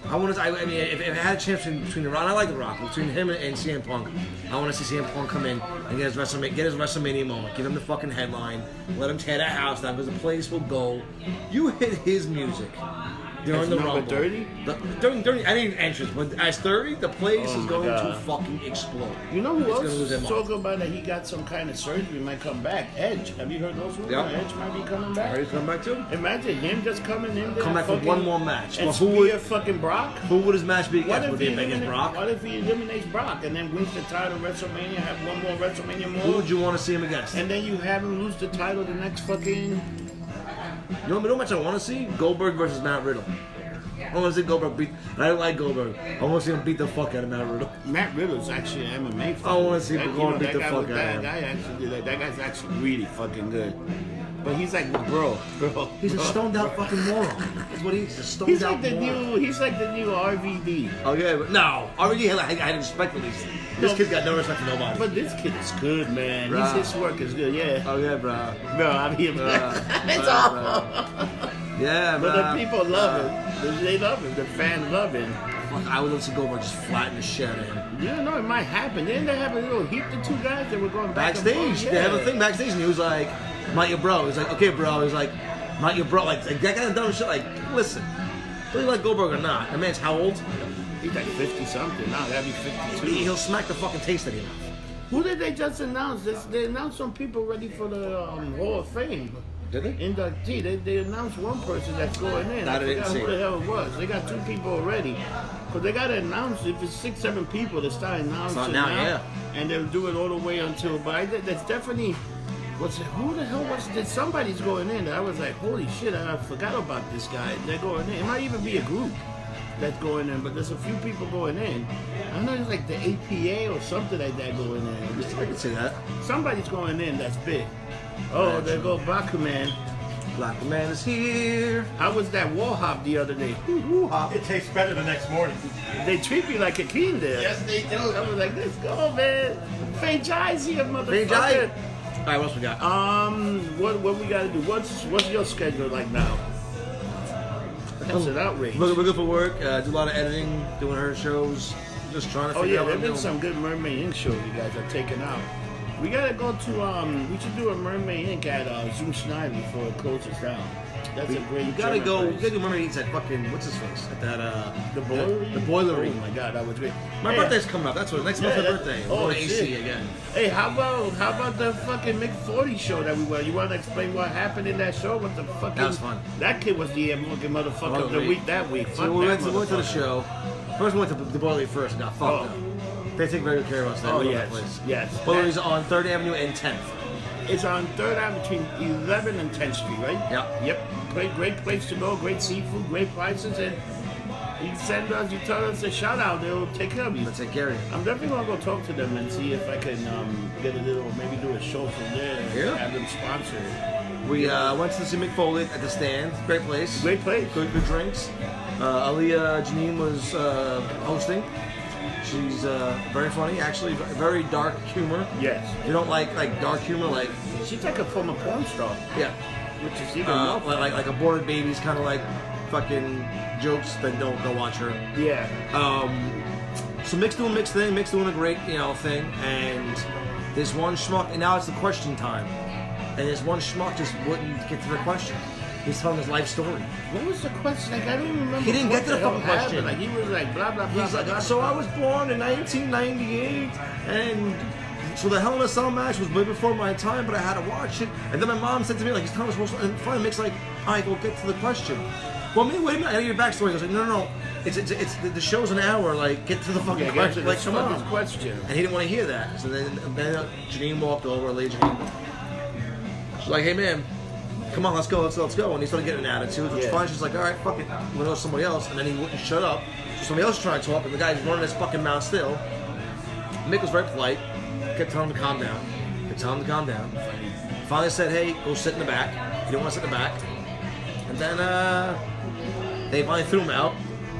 Speaker 3: I want to. I mean, if I had a chance between the Rock, I like the Rock. Between him and CM Punk, I want to see CM Punk come in and get his WrestleMania moment. Give him the fucking headline. Let him tear that house down because the place will go. You hit his music during the Rumble.
Speaker 2: 30?
Speaker 3: During I didn't entrance, but as 30, the place is going to fucking explode.
Speaker 2: You know who else is talking about that he got some kind of surgery, might come back? Edge. Have you heard those rumors?
Speaker 3: Yep.
Speaker 2: Edge might be coming back.
Speaker 3: He's coming back too.
Speaker 2: Imagine him just coming in there.
Speaker 3: Come back for one more match.
Speaker 2: And spear fucking Brock?
Speaker 3: Who would his match be against? Would it be against Brock?
Speaker 2: What if he eliminates Brock and then wins the title WrestleMania, have one more WrestleMania more?
Speaker 3: Who would you want to see him against?
Speaker 2: And then you have him lose the title the next fucking...
Speaker 3: You know what match I want to see? Goldberg versus Matt Riddle. I want to see Goldberg beat. I don't like Goldberg. I want to see him beat the fuck out of Matt Riddle.
Speaker 2: Matt Riddle's actually an MMA fighter.
Speaker 3: I want to see him beat the fuck out of him.
Speaker 2: That guy's actually really fucking good. But he's like, bro.
Speaker 3: He's a stoned out fucking moron. That's what he is. He's a stoned out moron.
Speaker 2: He's like the new RVD.
Speaker 3: Okay, but no. RVD had respect for these. This kid got no respect for nobody.
Speaker 2: But this kid is good, man. His work is good, yeah.
Speaker 3: Oh yeah, bro.
Speaker 2: Bro, I mean, it's awful.
Speaker 3: Yeah, bro.
Speaker 2: But the people love him. They love him. The fans love him.
Speaker 3: Fuck, I would love to go over and just flatten the shit out of him.
Speaker 2: Yeah, no, it might happen. Didn't they have a little heat, the 2 guys that were going
Speaker 3: backstage? They have a thing backstage, and he was like, "Not your bro." He's like, "Okay, bro." He's like, "Not your bro." Like that kind of dumb shit. Like, listen, whether you like Goldberg or not, that man's how old?
Speaker 2: He's like 50 something. Now gotta be 52.
Speaker 3: He'll smack the fucking taste out of you.
Speaker 2: Who did they just announce? They announced some people ready for the Hall of Fame.
Speaker 3: Did they?
Speaker 2: Inductee. They announced one person that's going in.
Speaker 3: I didn't see
Speaker 2: who the hell it was. They got 2 people already. But they got to announce, if it's 6, 7 people, they start announcing
Speaker 3: now. Yeah.
Speaker 2: And they'll do it all the way until, but that's definitely, who the hell was this? Somebody's going in. I was like, holy shit, I forgot about this guy. They're going in. It might even be a group that's going in, but there's a few people going in. I know it's like the APA or something like that going in.
Speaker 3: I can see that.
Speaker 2: Somebody's going in that's big. Oh, there go Bakuman.
Speaker 3: Bakuman is here.
Speaker 2: I was that wall hop the other day.
Speaker 4: It tastes better the next morning.
Speaker 2: They treat me like a king there.
Speaker 4: Yes, they do.
Speaker 2: I was like, let's go, man. Fei Jai's here, motherfucker.
Speaker 3: Fei Jai. All right, what else we got?
Speaker 2: What we gotta do? What's your schedule like now? That's an outrage.
Speaker 3: We're good for work. Do a lot of editing, doing her shows. Just trying to figure out what I'm
Speaker 2: there's been
Speaker 3: doing.
Speaker 2: some good Mermaid Inc. shows you guys are taking out. We gotta go to we should do a Mermaid Inc. at Zoom Schneider before it closes down. That's a great.
Speaker 3: You gotta go. You gotta do Mermaid Inc. at fucking what's his face at that
Speaker 2: the boilery.
Speaker 3: The boilery.
Speaker 2: Oh my god, that was great.
Speaker 3: My birthday's coming up. That's what next month's my birthday. I'm going to AC again.
Speaker 2: Hey, how about the fucking Mick 40 show that we went? You want to explain what happened in that show? What the fucking?
Speaker 3: That was fun.
Speaker 2: That kid was the fucking motherfucker of the week that week.
Speaker 3: So we went to the show. First we went to the boilery first and got fucked up. They take very good care of us there.
Speaker 2: Oh yes, yes.
Speaker 3: Boilery's on 3rd Avenue and 10th.
Speaker 2: It's on 3rd Avenue between 11th and 10th Street, right?
Speaker 3: Yeah.
Speaker 2: Yep. Great place to go. Great seafood. Great prices. And You send us, you tell us a shout out, they'll take care of you.
Speaker 3: Let's take care of you.
Speaker 2: I'm definitely gonna go talk to them and see if I can get a little, maybe do a show from there.
Speaker 3: Yeah.
Speaker 2: Have them sponsor it.
Speaker 3: We went to see Mick Foley at the stand. Great place.
Speaker 2: Great place.
Speaker 3: Good drinks. Aliyah Janine was hosting. She's very funny, actually. Very dark humor.
Speaker 2: Yes.
Speaker 3: If you don't like dark humor, like
Speaker 2: She's like a former porn star.
Speaker 3: yeah,
Speaker 2: Which is even more fun.
Speaker 3: like aborted babies, kind of like fucking jokes. Then don't go watch her.
Speaker 2: Yeah.
Speaker 3: So Mick's doing Mick's thing. Mick's doing a great thing, and there's one schmuck, and now it's the question time, and this one schmuck just wouldn't get to the question. He's telling his life story.
Speaker 2: What was the question? Like, I don't even remember.
Speaker 3: He didn't
Speaker 2: what
Speaker 3: get to the
Speaker 2: hell
Speaker 3: fucking question.
Speaker 2: happened. Like, he was like, blah, blah, blah.
Speaker 3: He's
Speaker 2: blah,
Speaker 3: like,
Speaker 2: blah,
Speaker 3: so
Speaker 2: blah.
Speaker 3: I was born in 1998, and so the Hell in a Cell match was way before my time, but I had to watch it. And then my mom said to me, like, he's telling us, and finally Mick's like, all right, go get to the question. Well, wait a minute, I gotta get your backstory. I was like, no, it's the show's an hour, like, get to the fucking
Speaker 2: Yeah,
Speaker 3: question. Like,
Speaker 2: like,
Speaker 3: come on.
Speaker 2: question.
Speaker 3: And he didn't want to hear that. So then Janine walked over, Lady Janine. She's like, hey man, come on, let's go. And he started getting an attitude, which is
Speaker 2: Yeah.
Speaker 3: fine. She's like, all right, fuck it, I'm gonna go to somebody else. And then he wouldn't shut up. So somebody else was trying to talk, and the guy's running his fucking mouth still. Mick was very polite, kept telling him to calm down. Finally said, hey, go sit in the back. You don't want to sit in the back. And then they finally threw him out,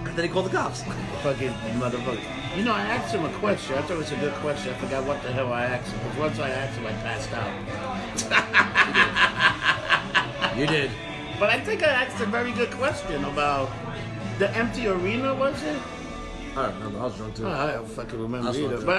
Speaker 3: and then he called the cops.
Speaker 2: Fucking motherfucker. You know, I asked him a question. I thought it was a good question. I forgot what the hell I asked him. Because once I asked him, I passed out.
Speaker 3: You did.
Speaker 2: But I think I asked a very good question about the empty arena, was it?
Speaker 3: I don't remember. I was drunk too.
Speaker 2: I don't fucking remember
Speaker 3: That's what I
Speaker 2: either.
Speaker 3: did.
Speaker 2: But